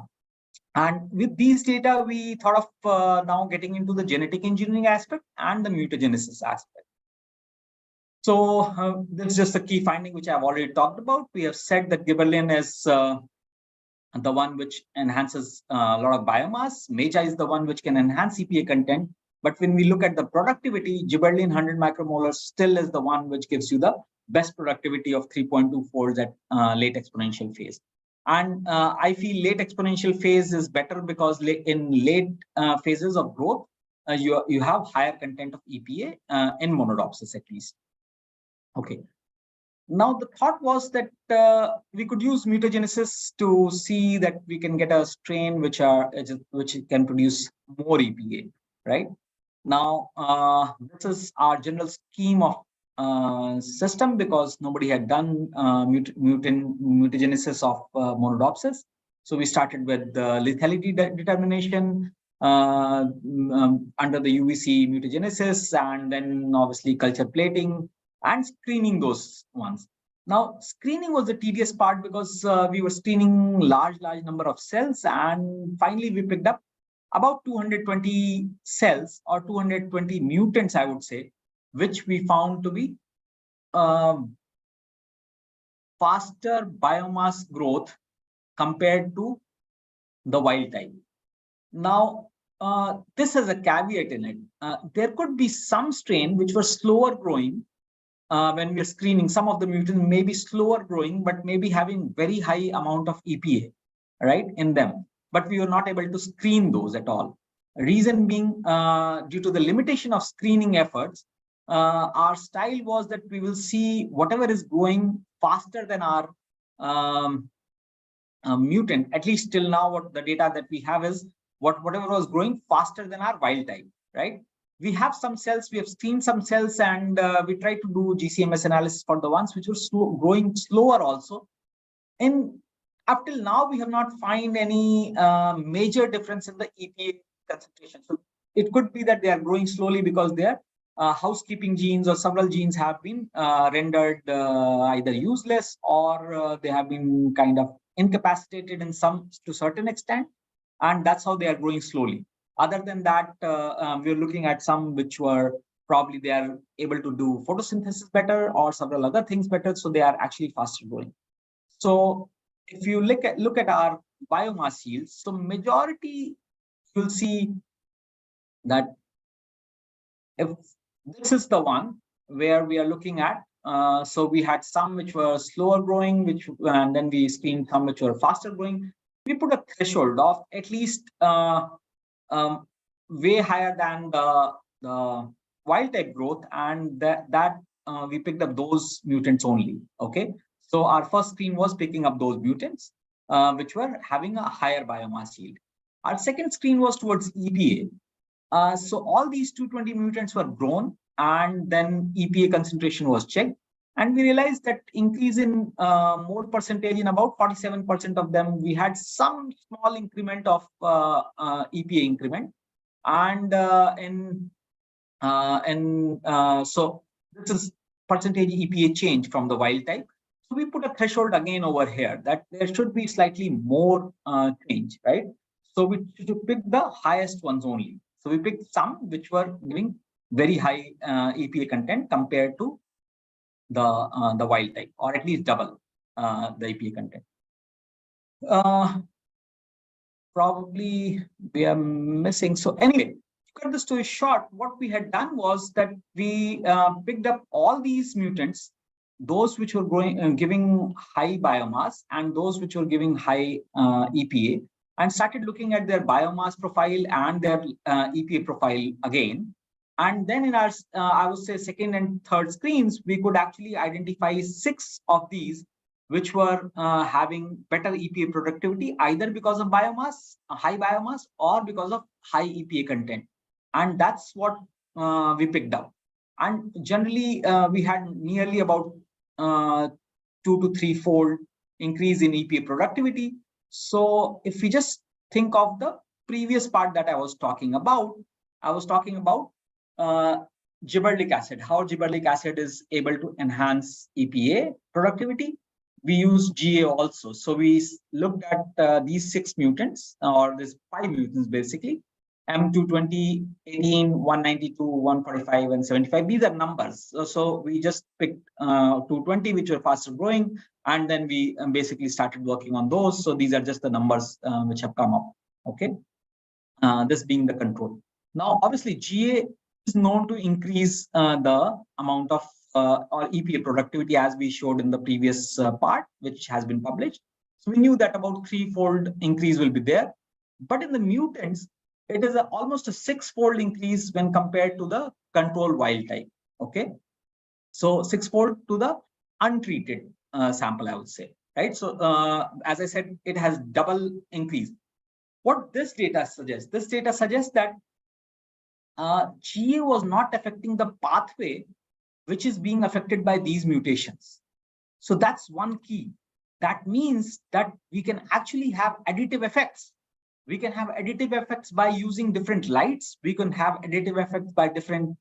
And with these data, we thought of now getting into the genetic engineering aspect and the mutagenesis aspect. So this is just a key finding which I've already talked about. We have said that gibberellin is the one which enhances a lot of biomass. Major is the one which can enhance EPA content. But when we look at the productivity, gibberellin 100 micromolar still is the one which gives you the best productivity of 3.2 folds at late exponential phase. And I feel late exponential phase is better because in late phases of growth, you have higher content of EPA in monodopsis at least. Okay. Now the thought was that we could use mutagenesis to see that we can get a strain which can produce more EPA, right? Now this is our general scheme of system, because nobody had done mutagenesis of monodopsis. So we started with the lethality determination under the UVC mutagenesis, and then obviously culture plating and screening those ones. Now, screening was the tedious part, because we were screening large number of cells, and finally we picked up about 220 cells or 220 mutants, I would say, which we found to be faster biomass growth compared to the wild type. Now, this has a caveat in it. There could be some strain which were slower growing. When we're screening, some of the mutants may be slower growing, but maybe having very high amount of EPA, right, in them. But we were not able to screen those at all. Reason being, due to the limitation of screening efforts, our style was that we will see whatever is growing faster than our mutant. At least till now, what the data that we have is whatever was growing faster than our wild type, right? We have some cells, we have screened some cells, and we try to do GCMS analysis for the ones which were growing slower also. And up till now, we have not found any major difference in the EPA concentration. So it could be that they are growing slowly because their housekeeping genes or several genes have been rendered either useless, or they have been kind of incapacitated in some to certain extent, and that's how they are growing slowly. Other than that, we're looking at some which were probably they are able to do photosynthesis better or several other things better, so they are actually faster growing. So if you look at our biomass yields, so majority you'll see that if this is the one where we are looking at. So we had some which were slower growing, and then we screened some which were faster growing. We put a threshold of at least way higher than the wild type growth, and that we picked up those mutants only. Okay, so our first screen was picking up those mutants which were having a higher biomass yield. Our second screen was towards EPA. So all these 220 mutants were grown, and then EPA concentration was checked. And we realized that increase in more percentage, in about 47% of them, we had some small increment of EPA increment. And so this is percentage EPA change from the wild type. So we put a threshold again over here that there should be slightly more change, right? So we should pick the highest ones only. So we picked some which were giving very high EPA content compared to the wild type, or at least double the EPA content. Probably we are missing. So anyway, to cut the story short, what we had done was that we picked up all these mutants, those which were giving high biomass and those which were giving high EPA, and started looking at their biomass profile and their EPA profile again. And then in our, I would say, second and third screens, we could actually identify 6 of these which were having better EPA productivity, either because of biomass, high biomass, or because of high EPA content. And that's what we picked up. And generally, we had nearly about 2 to 3 fold increase in EPA productivity. So if we just think of the previous part that I was talking about gibberellic acid, how gibberellic acid is able to enhance EPA productivity. We use GA also. So we looked at these 6 mutants, or these 5 mutants basically, M220, 18, 192, 145, and 75. These are numbers. So we just picked 220, which were faster growing, and then we basically started working on those. So these are just the numbers which have come up. Okay, this being the control. Now, obviously, GA is known to increase the amount of or EPA productivity, as we showed in the previous part, which has been published. So we knew that about 3-fold increase will be there. But in the mutants, it is almost a 6-fold increase when compared to the control wild type. Okay, so 6-fold to the untreated sample, I would say. Right. So as I said, it has double increase. What this data suggests? This data suggests that GA was not affecting the pathway which is being affected by these mutations. So that's one key. That means that we can actually have additive effects. We can have additive effects by using different lights. We can have additive effects by different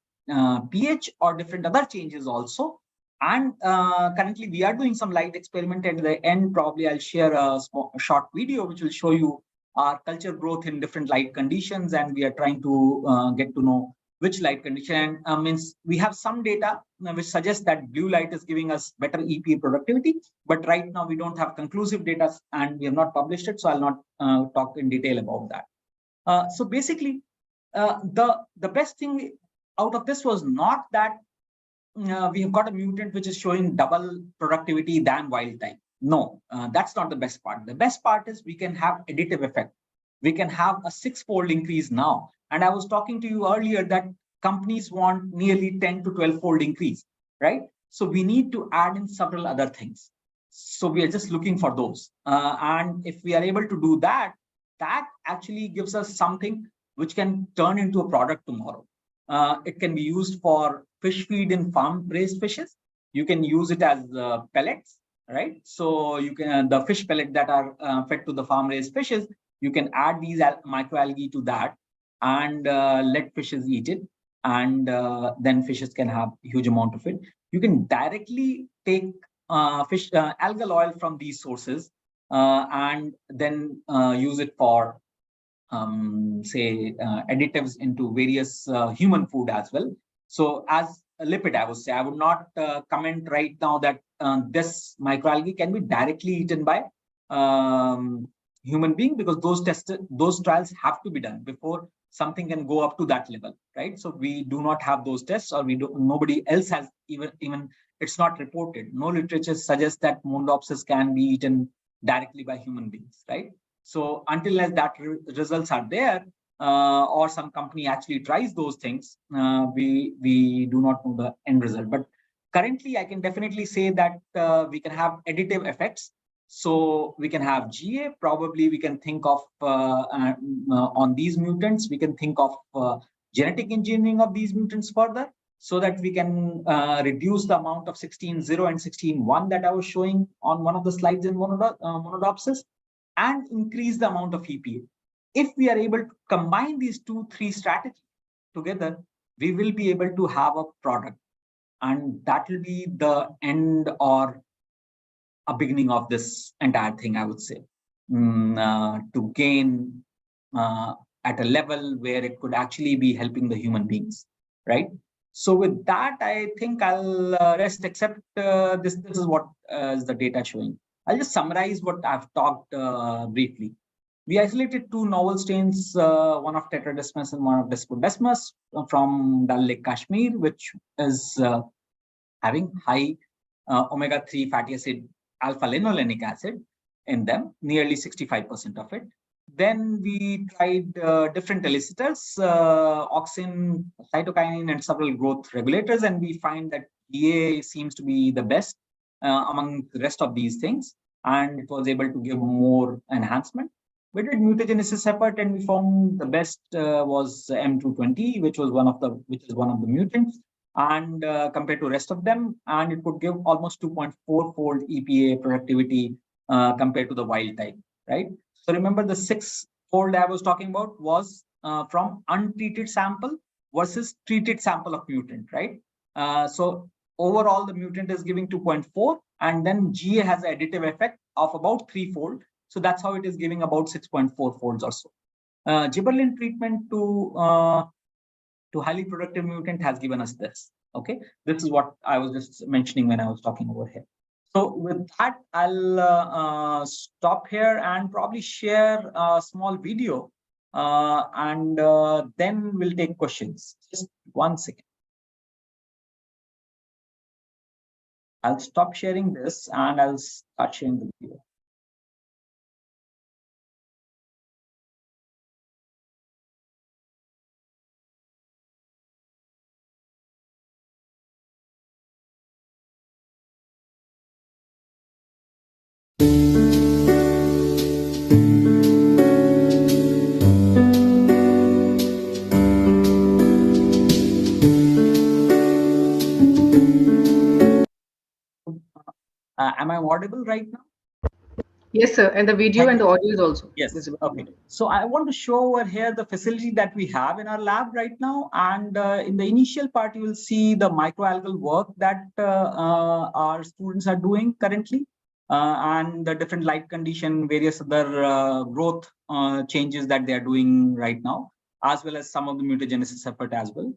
pH or different other changes also. And currently we are doing some light experiment. At the end, probably I'll share a short video which will show you our culture growth in different light conditions. And we are trying to get to know which light condition. Means we have some data which suggests that blue light is giving us better EPA productivity, but right now we don't have conclusive data and we have not published it, so I'll not talk in detail about that. So basically, the best thing out of this was not that we have got a mutant which is showing double productivity than wild type. No, that's not the best part. The best part is we can have additive effect. We can have a 6-fold increase now. And I was talking to you earlier that companies want nearly 10 to 12-fold increase, right? So we need to add in several other things. So we are just looking for those. And if we are able to do that, that actually gives us something which can turn into a product tomorrow. It can be used for fish feed in farm-raised fishes. You can use it as pellets, right? So you can the fish pellet that are fed to the farm-raised fishes, you can add these microalgae to that and let fishes eat it, and then fishes can have a huge amount of it. You can directly take algal oil from these sources and then use it for say additives into various human food as well. So as a lipid, I would say, I would not comment right now that this microalgae can be directly eaten by human being, because those trials have to be done before something can go up to that level, right? So we do not have those tests, or nobody else has even it's not reported. No literature suggests that Mondopsis can be eaten directly by human beings, right? So until as that results are there, or some company actually tries those things, we do not know the end result. But currently, I can definitely say that we can have additive effects. So we can have GA. Probably we can think of on these mutants. We can think of genetic engineering of these mutants further, so that we can reduce the amount of 16.0 and 16.1 that I was showing on one of the slides in Monodopsis, and increase the amount of EPA. If we are able to combine these 2-3 strategies together, we will be able to have a product, and that will be the end or a beginning of this entire thing, I would say, to gain at a level where it could actually be helping the human beings, right? So with that, I think I'll rest, except this is what is the data showing. I'll just summarize what I've talked briefly. We isolated 2 novel strains, one of Tetradesmus and one of Desmodesmus from Dal Lake, Kashmir, which is having high omega-3 fatty acid, alpha-linolenic acid in them, nearly 65% of it. Then we tried different elicitors, auxin, cytokinin, and several growth regulators, and we find that DA seems to be the best among the rest of these things, and it was able to give more enhancement. We did mutagenesis effort, and we found the best was M220, which is one of the mutants, and compared to rest of them, and it could give almost 2.4-fold EPA productivity compared to the wild type, right? So remember, the 6-fold I was talking about was from untreated sample versus treated sample of mutant, right? So overall, the mutant is giving 2.4, and then GA has an additive effect of about 3-fold. So that's how it is giving about 6.4 folds or so. Gibberellin treatment to highly productive mutant has given us this. Okay, this is what I was just mentioning when I was talking over here. So with that, I'll stop here and probably share a small video, and then we'll take questions. Just 1 second. I'll stop sharing this and I'll start sharing the video. Am I audible right now? Yes, sir. And the video and the audio is also. Yes. Okay. So I want to show over here the facility that we have in our lab right now. And in the initial part, you will see the microalgal work that our students are doing currently, and the different light condition, various other growth changes that they are doing right now, as well as some of the mutagenesis effort as well.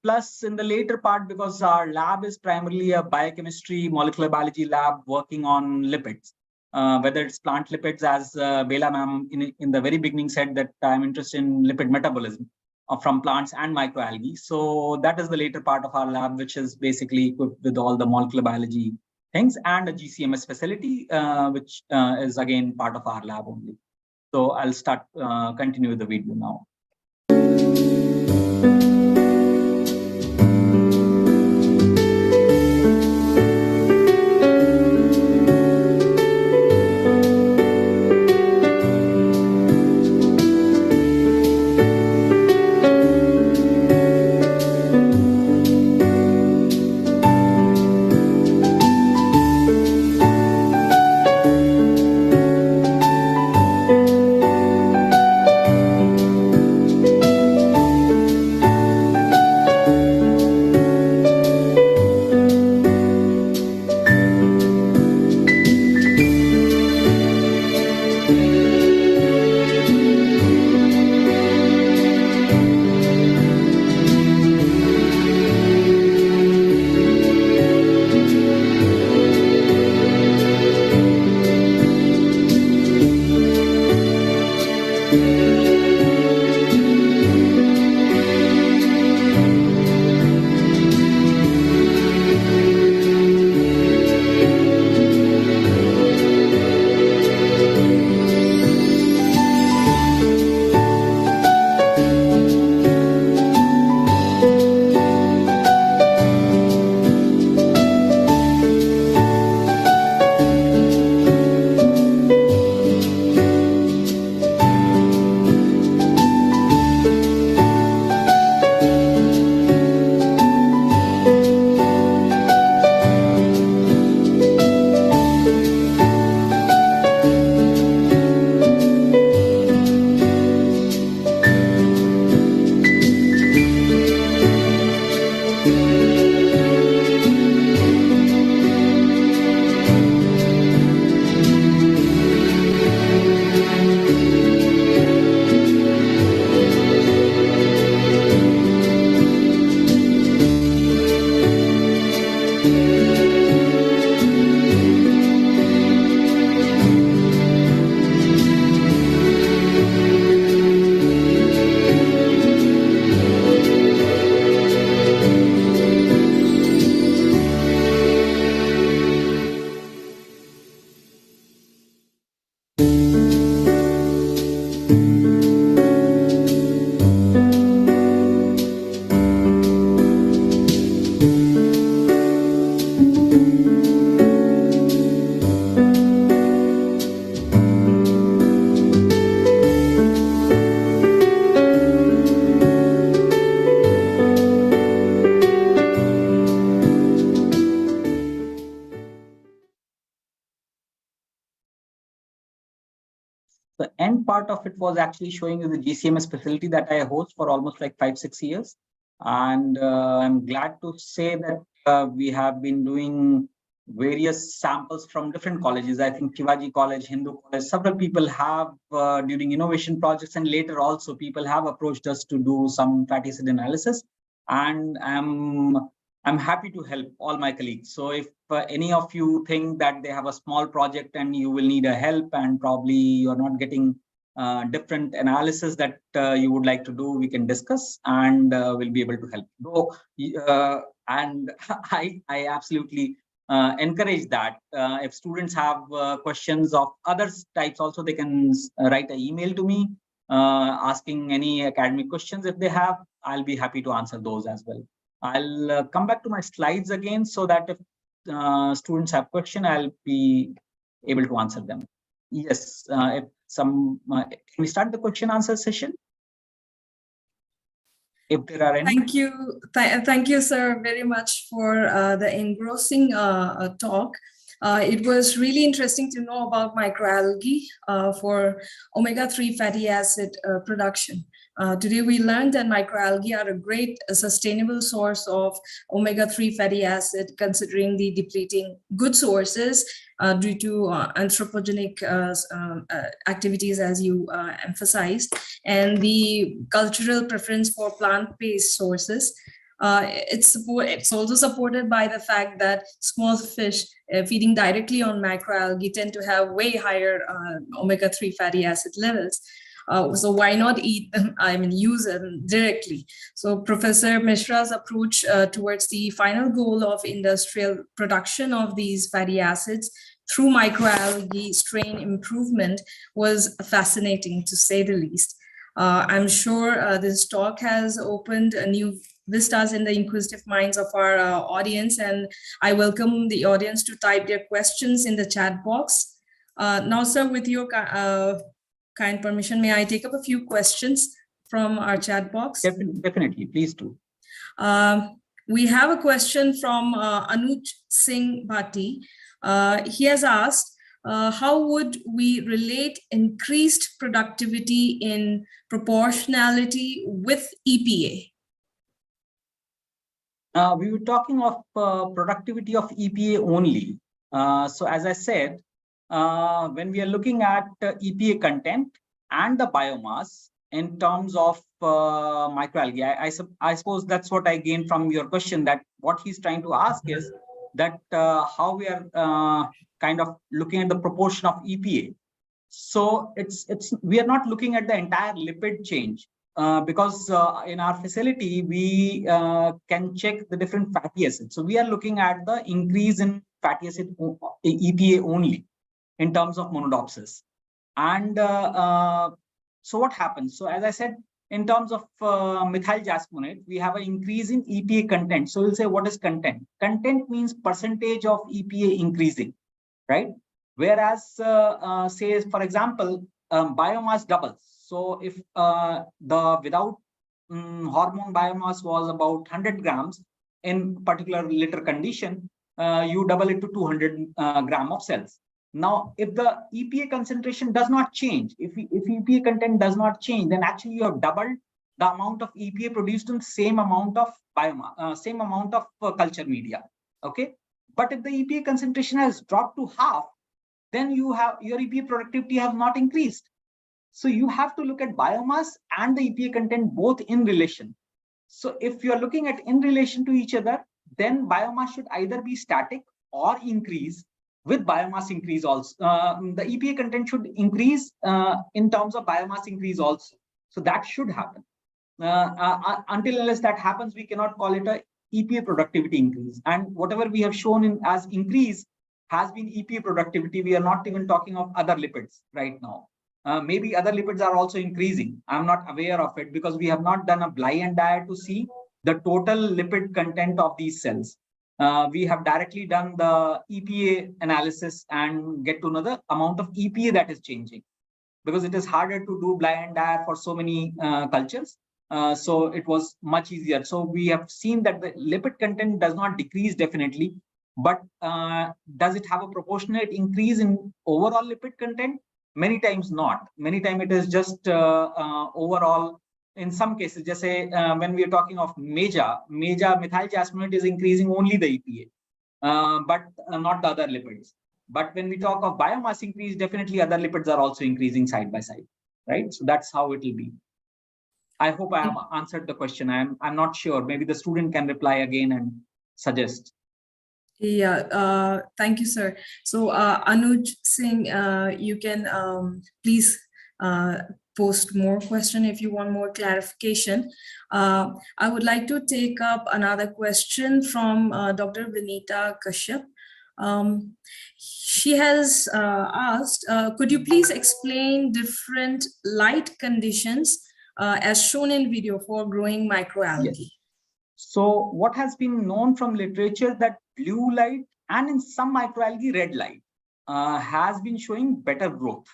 Plus, in the later part, because our lab is primarily a biochemistry, molecular biology lab working on lipids, whether it's plant lipids, as Bela ma'am in the very beginning said that I'm interested in lipid metabolism from plants and microalgae. So that is the later part of our lab, which is basically equipped with all the molecular biology things and a GCMS facility, which is again part of our lab only. So I'll start continue with the video now. The end part of it was actually showing you the GCMS facility that I host for almost like 5-6 years. And I'm glad to say that we have been doing various samples from different colleges. I think Shivaji College, Hindu College, several people have during innovation projects, and later also people have approached us to do some fatty acid analysis. And I'm happy to help all my colleagues. So if any of you think that they have a small project and you will need a help and probably you're not getting different analysis that you would like to do, we can discuss and we'll be able to help. And I absolutely encourage that. If students have questions of other types also, they can write an email to me asking any academic questions. If they have, I'll be happy to answer those as well. I'll come back to my slides again so that if students have questions, I'll be able to answer them. Yes, if some, can we start the question answer session? If there are any. Thank you. Thank you, sir, very much for the engrossing talk. It was really interesting to know about microalgae for omega-3 fatty acid production. Today, we learned that microalgae are a great sustainable source of omega-3 fatty acid, considering the depleting good sources due to anthropogenic activities, as you emphasized, and the cultural preference for plant-based sources. It's also supported by the fact that small fish feeding directly on microalgae tend to have way higher omega-3 fatty acid levels. So why not eat them? I mean, use them directly. So Professor Mishra's approach towards the final goal of industrial production of these fatty acids through microalgae strain improvement was fascinating, to say the least. I'm sure this talk has opened new vistas in the inquisitive minds of our audience, and I welcome the audience to type their questions in the chat box. Now, sir, with your kind permission, may I take up a few questions from our chat box? Definitely, please do. We have a question from Anuj Singh Bhatti. He has asked, how would we relate increased productivity in proportionality with EPA? We were talking of productivity of EPA only. So as I said, when we are looking at EPA content and the biomass in terms of microalgae, I suppose that's what I gained from your question, that what he's trying to ask is that how we are kind of looking at the proportion of EPA. So we are not looking at the entire lipid change because in our facility, we can check the different fatty acids. So we are looking at the increase in fatty acid EPA only in terms of monodopsis. And so what happens? So as I said, in terms of methyl jasmonate, we have an increase in EPA content. So we'll say, what is content? Content means percentage of EPA increasing, right? Whereas, say, for example, biomass doubles. So if the without hormone biomass was about 100 grams in particular liter condition, you double it to 200 gram of cells. Now, if the EPA concentration does not change, if EPA content does not change, then actually you have doubled the amount of EPA produced in the same amount of biomass, same amount of culture media. Okay, but if the EPA concentration has dropped to half, then you have your EPA productivity has not increased. So you have to look at biomass and the EPA content both in relation. So if you are looking at in relation to each other, then biomass should either be static or increase. With biomass increase also, the EPA content should increase in terms of biomass increase also. So that should happen. Until unless that happens, we cannot call it a EPA productivity increase. And whatever we have shown in as increase has been EPA productivity. We are not even talking of other lipids right now. Maybe other lipids are also increasing. I'm not aware of it because we have not done a blind diet to see the total lipid content of these cells. We have directly done the EPA analysis and get to know the amount of EPA that is changing, because it is harder to do blind diet for so many cultures. So it was much easier. So we have seen that the lipid content does not decrease definitely, but does it have a proportionate increase in overall lipid content? Many times not. Many times it is just overall. In some cases, just say when we are talking of MEJA methyl jasmonate is increasing only the EPA, but not the other lipids. But when we talk of biomass increase, definitely other lipids are also increasing side by side, right? So that's how it will be. I hope I have answered the question. I'm not sure. Maybe the student can reply again and suggest. Yeah, thank you, sir. So Anuj Singh, you can please post more question if you want more clarification. I would like to take up another question from Dr. Vinita Kashyap. She has asked, could you please explain different light conditions as shown in video for growing microalgae? Yes. So what has been known from literature that blue light and in some microalgae red light has been showing better growth.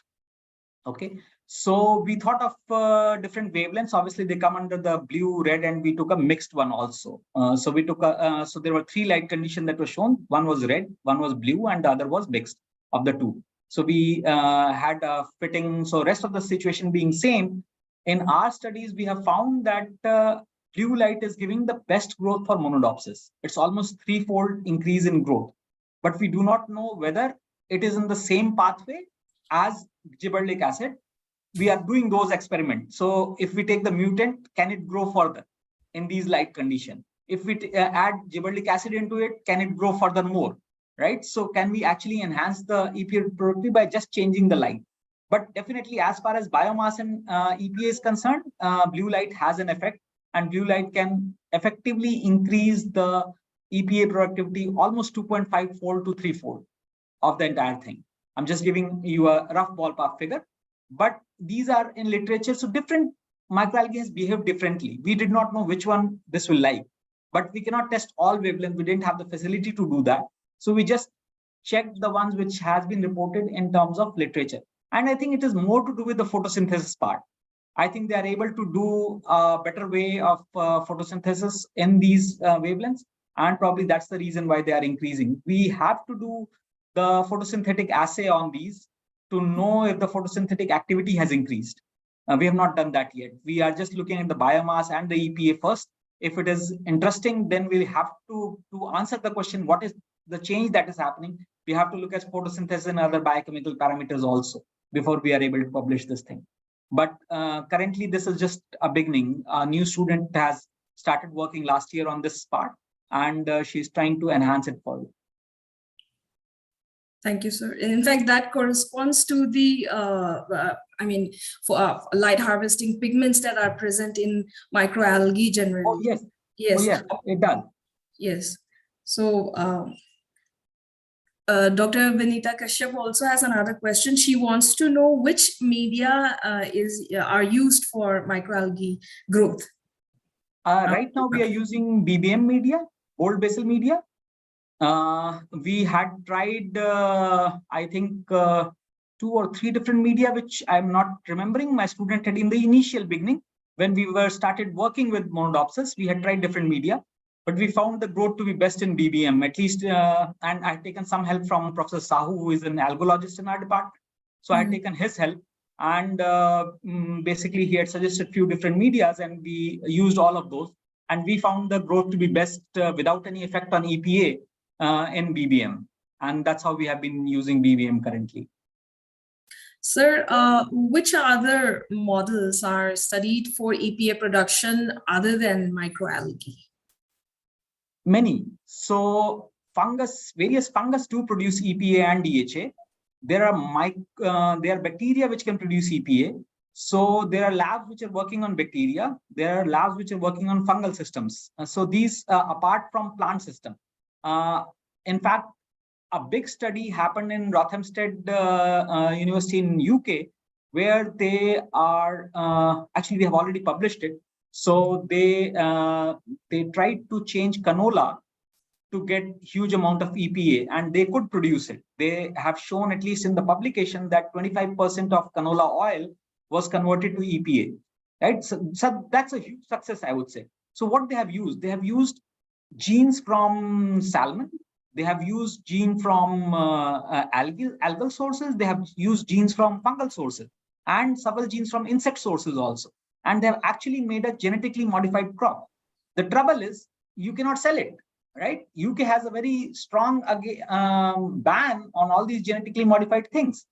Okay, so we thought of different wavelengths. Obviously, they come under the blue, red, and we took a mixed one also. So we took so there were 3 light conditions that were shown. One was red, one was blue, and the other was mixed of the 2. So we had a fitting. So rest of the situation being same. In our studies, we have found that blue light is giving the best growth for Monodopsis. It's almost 3-fold increase in growth, but we do not know whether it is in the same pathway as gibberellic acid. We are doing those experiments. So if we take the mutant, can it grow further in these light conditions? If we add gibberellic acid into it, can it grow further more, right? So can we actually enhance the EPA productivity by just changing the light? But definitely, as far as biomass and EPA is concerned, blue light has an effect, and blue light can effectively increase the EPA productivity almost 2.5-fold to 3-fold of the entire thing. I'm just giving you a rough ballpark figure, but these are in literature. So different microalgae has behaved differently. We did not know which one this will like, but we cannot test all wavelengths. We didn't have the facility to do that. So we just checked the ones which has been reported in terms of literature. And I think it is more to do with the photosynthesis part. I think they are able to do a better way of photosynthesis in these wavelengths. And probably that's the reason why they are increasing. We have to do the photosynthetic assay on these to know if the photosynthetic activity has increased. We have not done that yet. We are just looking at the biomass and the EPA first. If it is interesting, then we have to answer the question, what is the change that is happening? We have to look at photosynthesis and other biochemical parameters also before we are able to publish this thing. But currently, this is just a beginning. A new student has started working last year on this part, and she's trying to enhance it further. Thank you, sir. In fact, that corresponds to the, for light harvesting pigments that are present in microalgae generally. Oh, yes. Yes. Oh, yes, it does. Yes. So, Dr. Vinita Kashyap also has another question. She wants to know which media are used for microalgae growth. Right now, we are using BBM media, gold basil media. We had tried, I think, 2 or 3 different media, which I'm not remembering. My student had in the initial beginning, when we were started working with Monodopsis, we had tried different media, but we found the growth to be best in BBM, at least. And I've taken some help from Professor Sahu, who is an algologist in our department. So I had taken his help, and basically he had suggested a few different medias, and we used all of those. And we found the growth to be best without any effect on EPA in BBM. And that's how we have been using BBM currently. Sir, which other models are studied for EPA production other than microalgae? Many. So various fungus do produce EPA and DHA. There are bacteria which can produce EPA. So there are labs which are working on bacteria. There are labs which are working on fungal systems. So these apart from plant system. In fact, a big study happened in Rothamsted University in UK, where they are actually they have already published it. So they tried to change canola to get huge amount of EPA, and they could produce it. They have shown, at least in the publication, that 25% of canola oil was converted to EPA. Right, so that's a huge success, I would say. So what they have used genes from salmon. They have used gene from algal sources. They have used genes from fungal sources and several genes from insect sources also. And they have actually made a genetically modified crop. The trouble is you cannot sell it, right? UK has a very strong ban on all these genetically modified things,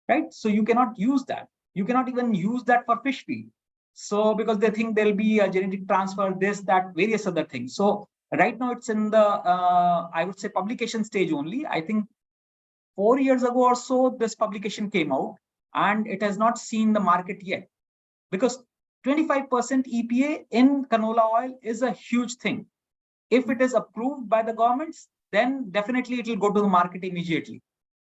right? So you cannot use that. You cannot even use that for fish feed. So because they think there'll be a genetic transfer, this, that, various other things. So right now it's in the, I would say, publication stage only. I think 4 years ago or so, this publication came out and it has not seen the market yet, because 25% EPA in canola oil is a huge thing. If it is approved by the governments, then definitely it will go to the market immediately,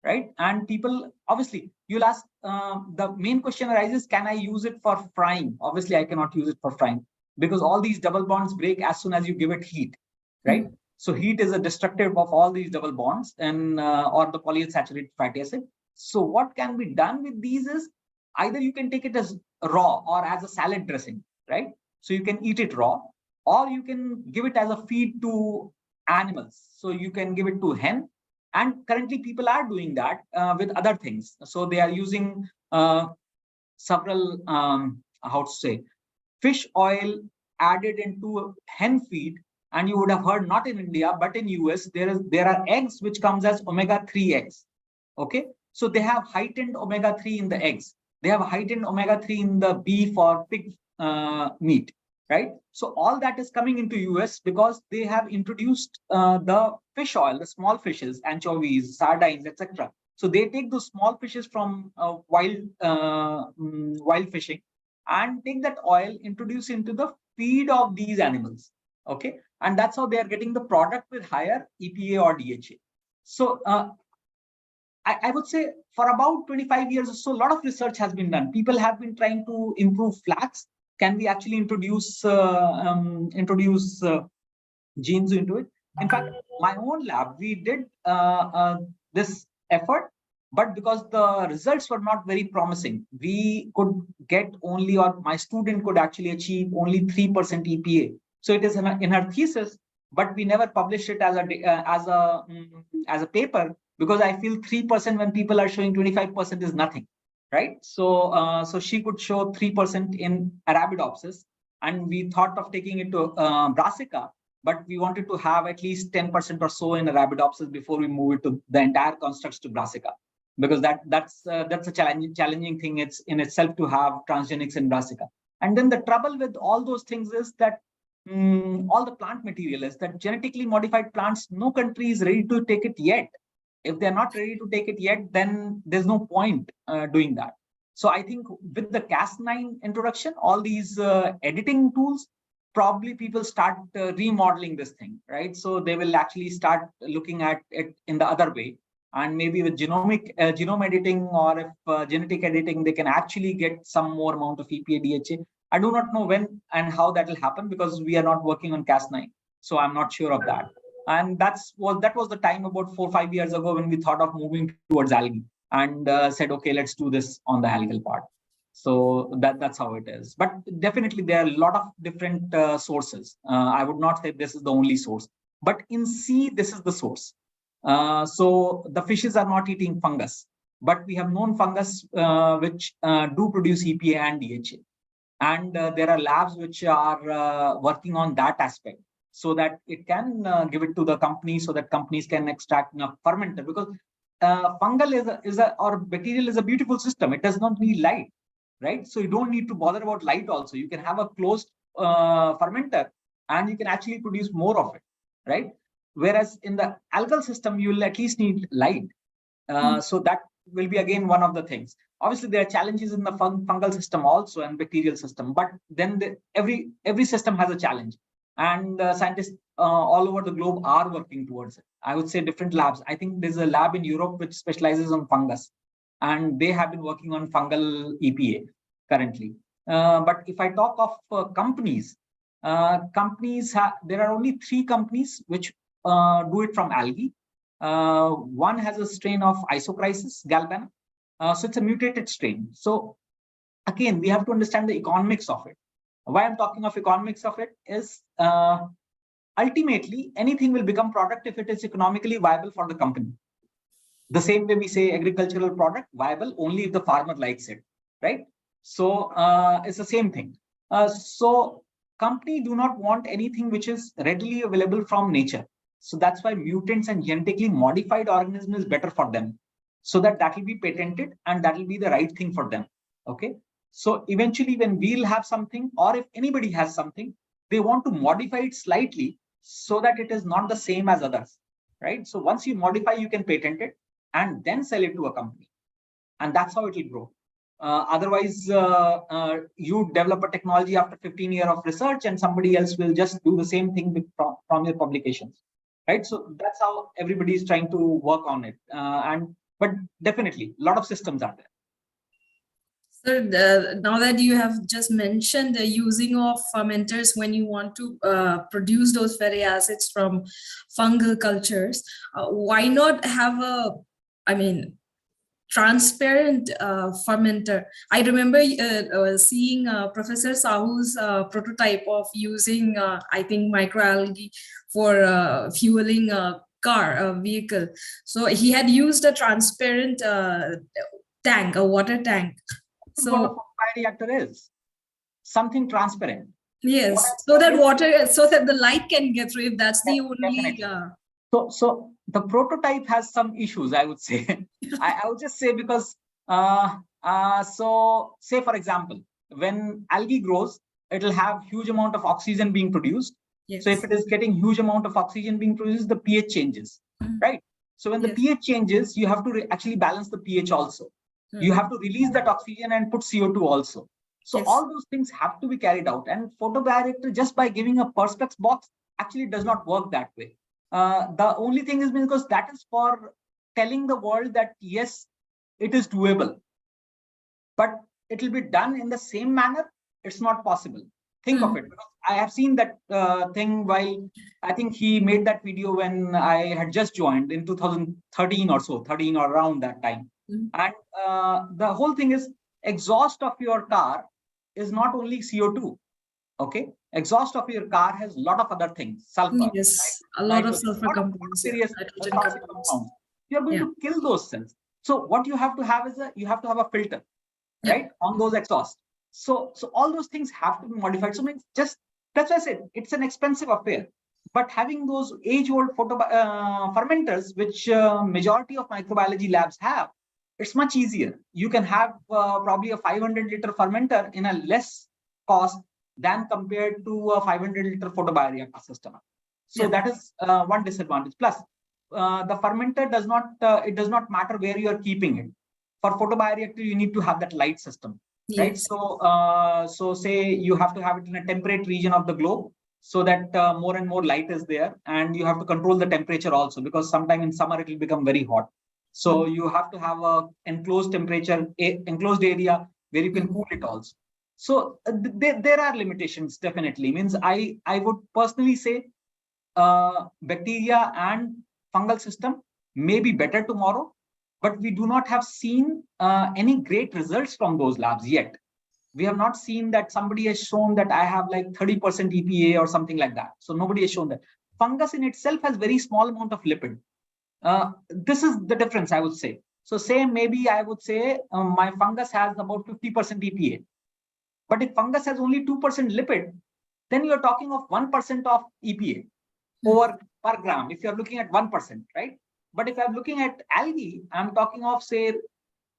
right? And people, obviously, you'll ask, the main question arises, can I use it for frying? Obviously, I cannot use it for frying because all these double bonds break as soon as you give it heat, right? So heat is a destructive of all these double bonds and or the polyunsaturated fatty acid. So what can be done with these is either you can take it as raw or as a salad dressing, right? So you can eat it raw, or you can give it as a feed to animals. So you can give it to hen. And currently people are doing that with other things. So they are using several, how to say, fish oil added into hen feed. And you would have heard, not in India, but in US, there are eggs which comes as omega-3 eggs. Okay, so they have heightened omega-3 in the eggs. They have heightened omega-3 in the beef or pig meat, right? So all that is coming into US because they have introduced the fish oil, the small fishes, anchovies, sardines, etc. So they take those small fishes from wild fishing and take that oil, introduce into the feed of these animals. Okay, and that's how they are getting the product with higher EPA or DHA. So I would say for about 25 years or so, a lot of research has been done. People have been trying to improve flax. Can we actually introduce genes into it? In fact, my own lab, we did this effort, but because the results were not very promising, we could get only, or my student could actually achieve only 3% EPA. So it is in her thesis, but we never published it as a paper, because I feel 3% when people are showing 25% is nothing, right? So so she could show 3% in Arabidopsis, and we thought of taking it to Brassica, but we wanted to have at least 10% or so in Arabidopsis before we move it to the entire constructs to Brassica, because that's a challenging thing. It's in itself to have transgenics in Brassica. And then the trouble with all those things is that all the plant material is that genetically modified plants, no country is ready to take it yet. If they're not ready to take it yet, then there's no point doing that. So I think with the Cas9 introduction, all these editing tools, probably people start remodeling this thing, right? So they will actually start looking at it in the other way. And maybe with genome editing, or if genetic editing, they can actually get some more amount of EPA DHA. I do not know when and how that will happen, because we are not working on Cas9. So I'm not sure of that. And that was the time about 4 or 5 years ago when we thought of moving towards algae and said, okay, let's do this on the algal part. So that's how it is. But definitely there are a lot of different sources. I would not say this is the only source, but in sea, this is the source. So the fishes are not eating fungus, but we have known fungus which do produce EPA and DHA. And there are labs which are working on that aspect, so that it can give it to the company, so that companies can extract enough fermenter. Because fungal or bacterial is a beautiful system. It does not need light, right? So you don't need to bother about light also. You can have a closed fermenter and you can actually produce more of it, right? Whereas in the algal system, you will at least need light. So that will be again one of the things. Obviously, there are challenges in the fungal system also and bacterial system, but then every system has a challenge. And scientists all over the globe are working towards it. I would say different labs. I think there's a lab in Europe which specializes on fungus, and they have been working on fungal EPA currently. But if I talk of companies, there are only 3 companies which do it from algae. One has a strain of Isochrysis galbana. So it's a mutated strain. So again, we have to understand the economics of it. Why I'm talking of economics of it is ultimately anything will become product if it is economically viable for the company. The same way we say agricultural product viable only if the farmer likes it, right? So it's the same thing. So company do not want anything which is readily available from nature. So that's why mutants and genetically modified organism is better for them. So that will be patented and that will be the right thing for them. Okay. So eventually when we'll have something, or if anybody has something, they want to modify it slightly so that it is not the same as others, right? So once you modify, you can patent it and then sell it to a company. And that's how it will grow. Otherwise, you develop a technology after 15 years of research and somebody else will just do the same thing from your publications, right? So that's how everybody is trying to work on it. But definitely, a lot of systems are there. So now that you have just mentioned the using of fermenters when you want to produce those fatty acids from fungal cultures, why not have transparent fermenter? I remember seeing Professor Sahu's prototype of using, I think, microalgae for fueling a vehicle. So he had used a transparent tank, a water tank. So what a bioreactor is something transparent. Yes, so that the light can get through. If that's the only. So the prototype has some issues, I would say. I would just say because so say for example, when algae grows, it will have huge amount of oxygen being produced. Yes. So if it is getting huge amount of oxygen being produced, the pH changes, right? So when the pH changes, you have to actually balance the pH also. You have to release that oxygen and put CO2 also. So all those things have to be carried out. And photobioreactor, just by giving a Perspex box, actually does not work that way. The only thing is because that is for telling the world that yes, it is doable, but it will be done in the same manner. It's not possible. Think of it. Because I have seen that thing while I think he made that video when I had just joined in 2013 or so, 13 or around that time. And the whole thing is exhaust of your car is not only CO2. Okay, exhaust of your car has a lot of other things, sulfur. Yes, a lot of sulfur compounds. Serious compounds. You're going to kill those cells. So what you have to have is you have to have a filter, right, on those exhausts. So all those things have to be modified. So that's why I said it's an expensive affair. But having those age-old fermenters, which majority of microbiology labs have, it's much easier. You can have probably a 500-liter fermenter in a less cost than compared to a 500-liter photobioreactor system. So that is one disadvantage. Plus, the fermenter does not matter where you are keeping it. For photobioreactor, you need to have that light system, right? So say you have to have it in a temperate region of the globe so that more and more light is there, and you have to control the temperature also, because sometime in summer it will become very hot. So you have to have a enclosed area where you can cool it also. So there are limitations, definitely. Means I would personally say bacteria and fungal system may be better tomorrow, but we do not have seen any great results from those labs yet. We have not seen that somebody has shown that I have like 30% EPA or something like that. So nobody has shown that. Fungus in itself has very small amount of lipid. This is the difference, I would say. So say maybe I would say my fungus has about 50% EPA. But if fungus has only 2% lipid, then you're talking of 1% of EPA per gram, if you're looking at 1%, right? But if I'm looking at algae, I'm talking of say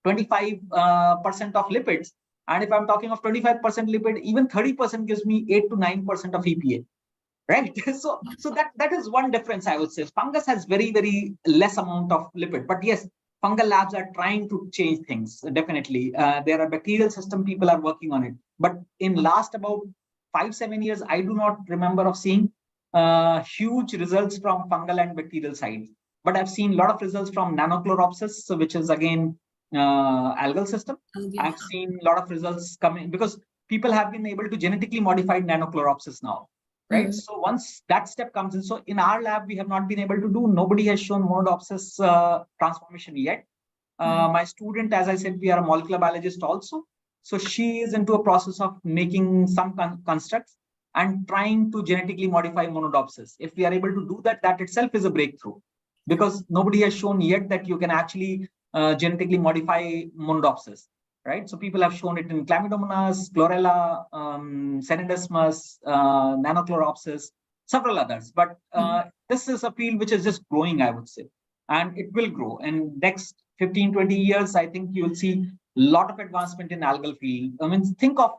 25% of lipids. And if I'm talking of 25% lipid, even 30% gives me 8 to 9% of EPA. Right. So that is one difference, I would say. Fungus has very, very less amount of lipid. But yes, fungal labs are trying to change things. Definitely. There are bacterial system people are working on it. But in last about 5-7 years, I do not remember of seeing huge results from fungal and bacterial sides. But I've seen a lot of results from Nanochloropsis, which is again algal system. I've seen a lot of results coming because people have been able to genetically modify Nanochloropsis now. Right. So once that step comes in, so in our lab, we have not been able to do, nobody has shown monodopsis transformation yet. My student, as I said, we are a molecular biologist also. So she is into a process of making some constructs. and trying to genetically modify monodopsis. If we are able to do that, that itself is a breakthrough, because nobody has shown yet that you can actually genetically modify monodopsis, right? So people have shown it in Chlamydomonas, Chlorella, Senedesmus, Nanochloropsis, several others. But this is a field which is just growing, I would say, and it will grow. And next 15, 20 years, I think you will see a lot of advancement in algal field. I mean, think of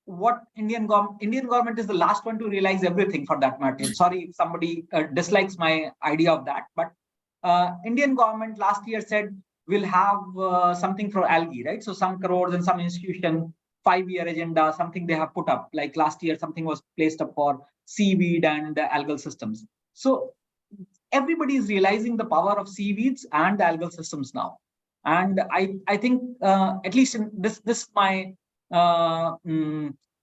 what Indian government is the last one to realize everything, for that matter. Sorry if somebody dislikes my idea of that, but Indian government last year said we'll have something for algae, right? So some crores and some institution 5-year agenda, something they have put up. Like last year, something was placed up for seaweed and algal systems. So everybody is realizing the power of seaweeds and algal systems now. And I think at least in this my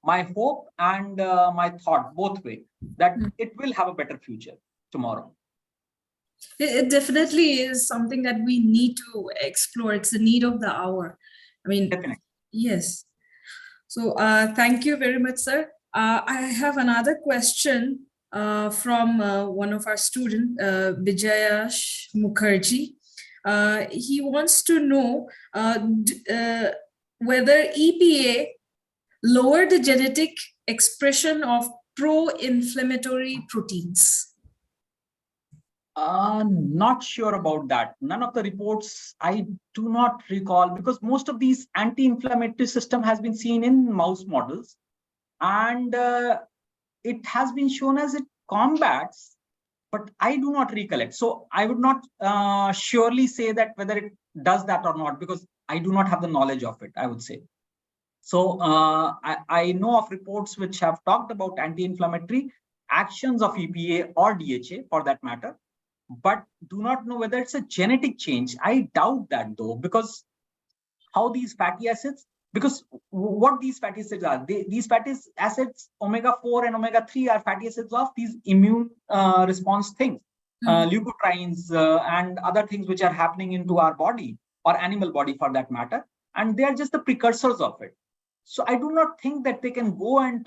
my hope and my thought both way, that it will have a better future tomorrow. It definitely is something that we need to explore. It's the need of the hour. I mean, Definitely. yes. So thank you very much, sir. I have another question from one of our students, Vijayash Mukherjee. He wants to know whether EPA lowered the genetic expression of pro-inflammatory proteins. Not sure about that. None of the reports I do not recall, because most of these anti-inflammatory system has been seen in mouse models, and it has been shown as it combats, but I do not recollect. So I would not surely say that whether it does that or not, because I do not have the knowledge of it, I would say. So I know of reports which have talked about anti-inflammatory actions of EPA or DHA for that matter, but do not know whether it's a genetic change. I doubt that though, because how these fatty acids, because what these fatty acids are, these fatty acids, omega-4 and omega-3 are fatty acids of these immune response things, leukotrienes and other things which are happening into our body or animal body for that matter. And they are just the precursors of it. So I do not think that they can go and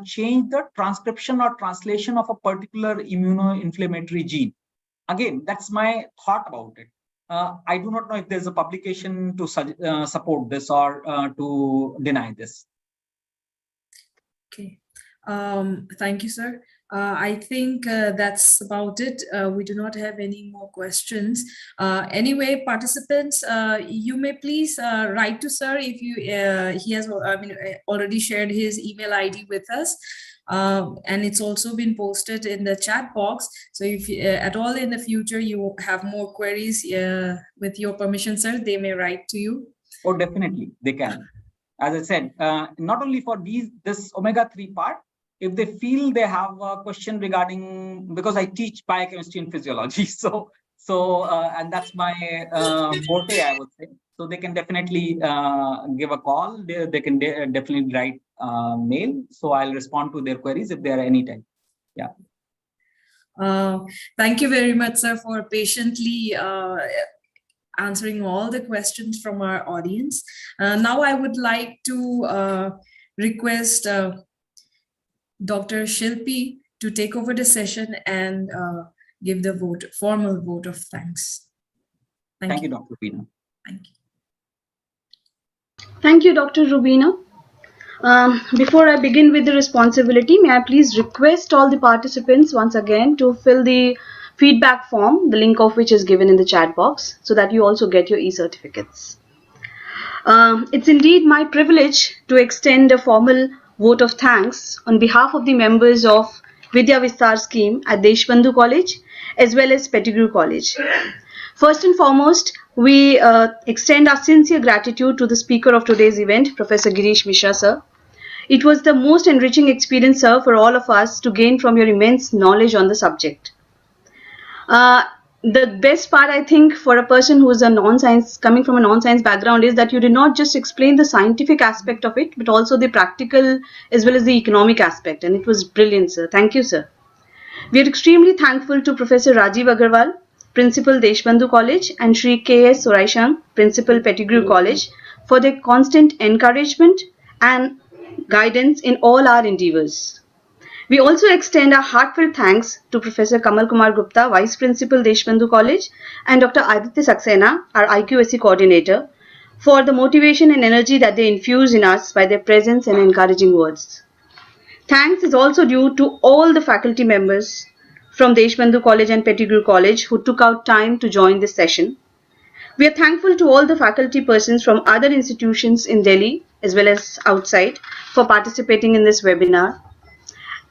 change the transcription or translation of a particular immunoinflammatory gene. Again, that's my thought about it. I do not know if there's a publication to support this or to deny this. Okay. Thank you, sir. I think that's about it. We do not have any more questions. Anyway, participants, you may please write to sir if you he has already shared his email ID with us. And it's also been posted in the chat box. So if at all in the future you have more queries, with your permission, sir, they may write to you. Oh, definitely, they can. As I said, not only for this omega-3 part, if they feel they have a question regarding, because I teach biochemistry and physiology, so and that's my forte, I would say. So they can definitely give a call. They can definitely write mail. So I'll respond to their queries if there are any time. Yeah. Thank you very much, sir, for patiently answering all the questions from our audience. Now I would like to request Dr. Shilpi to take over the session and give the formal vote of thanks. Thank you, Dr. Rubina. Thank you. Thank you, Dr. Rubina. Before I begin with the responsibility, may I please request all the participants once again to fill the feedback form, the link of which is given in the chat box, so that you also get your e-certificates. It's indeed my privilege to extend a formal vote of thanks on behalf of the members of Vidya Vistar scheme at Deshbandhu College as well as Pettigrew College. First and foremost, we extend our sincere gratitude to the speaker of today's event, Professor Girish Mishra, sir. It was the most enriching experience, sir, for all of us to gain from your immense knowledge on the subject. The best part, I think, for a person who is a non-science, coming from a non-science background, is that you did not just explain the scientific aspect of it, but also the practical as well as the economic aspect. And it was brilliant, sir. Thank you, sir. We are extremely thankful to Professor Rajiv Agarwal, Principal Deshbandhu College, and Shri K.S. Soraisham, Principal Pettigrew College, for their constant encouragement and guidance in all our endeavors. We also extend our heartfelt thanks to Professor Kamal Kumar Gupta, Vice Principal, Deshbandhu College, and Dr. Aditya Saxena, our IQSC coordinator, for the motivation and energy that they infuse in us by their presence and encouraging words. Thanks is also due to all the faculty members from Deshbandhu College and Pettigrew College who took out time to join this session. We are thankful to all the faculty persons from other institutions in Delhi as well as outside for participating in this webinar.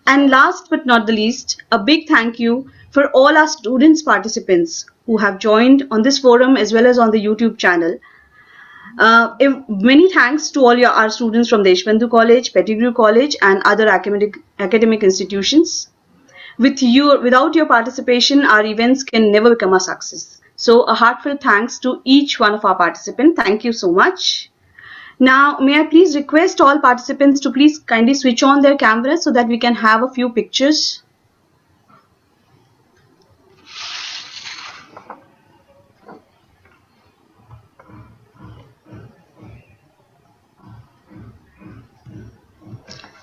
And last but not the least, a big thank you for all our students participants who have joined on this forum as well as on the YouTube channel. Many thanks to all our students from Deshbandhu College, Pettigrew College and other academic institutions. Without your participation, our events can never become a success. So a heartfelt thanks to each one of our participants. Thank you so much. Now, may I please request all participants to please kindly switch on their cameras so that we can have a few pictures.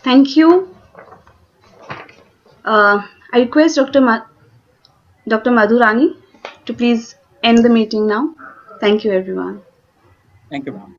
Thank you. I request Dr. Madhurani to please end the meeting now. Thank you, everyone. Thank you, ma'am.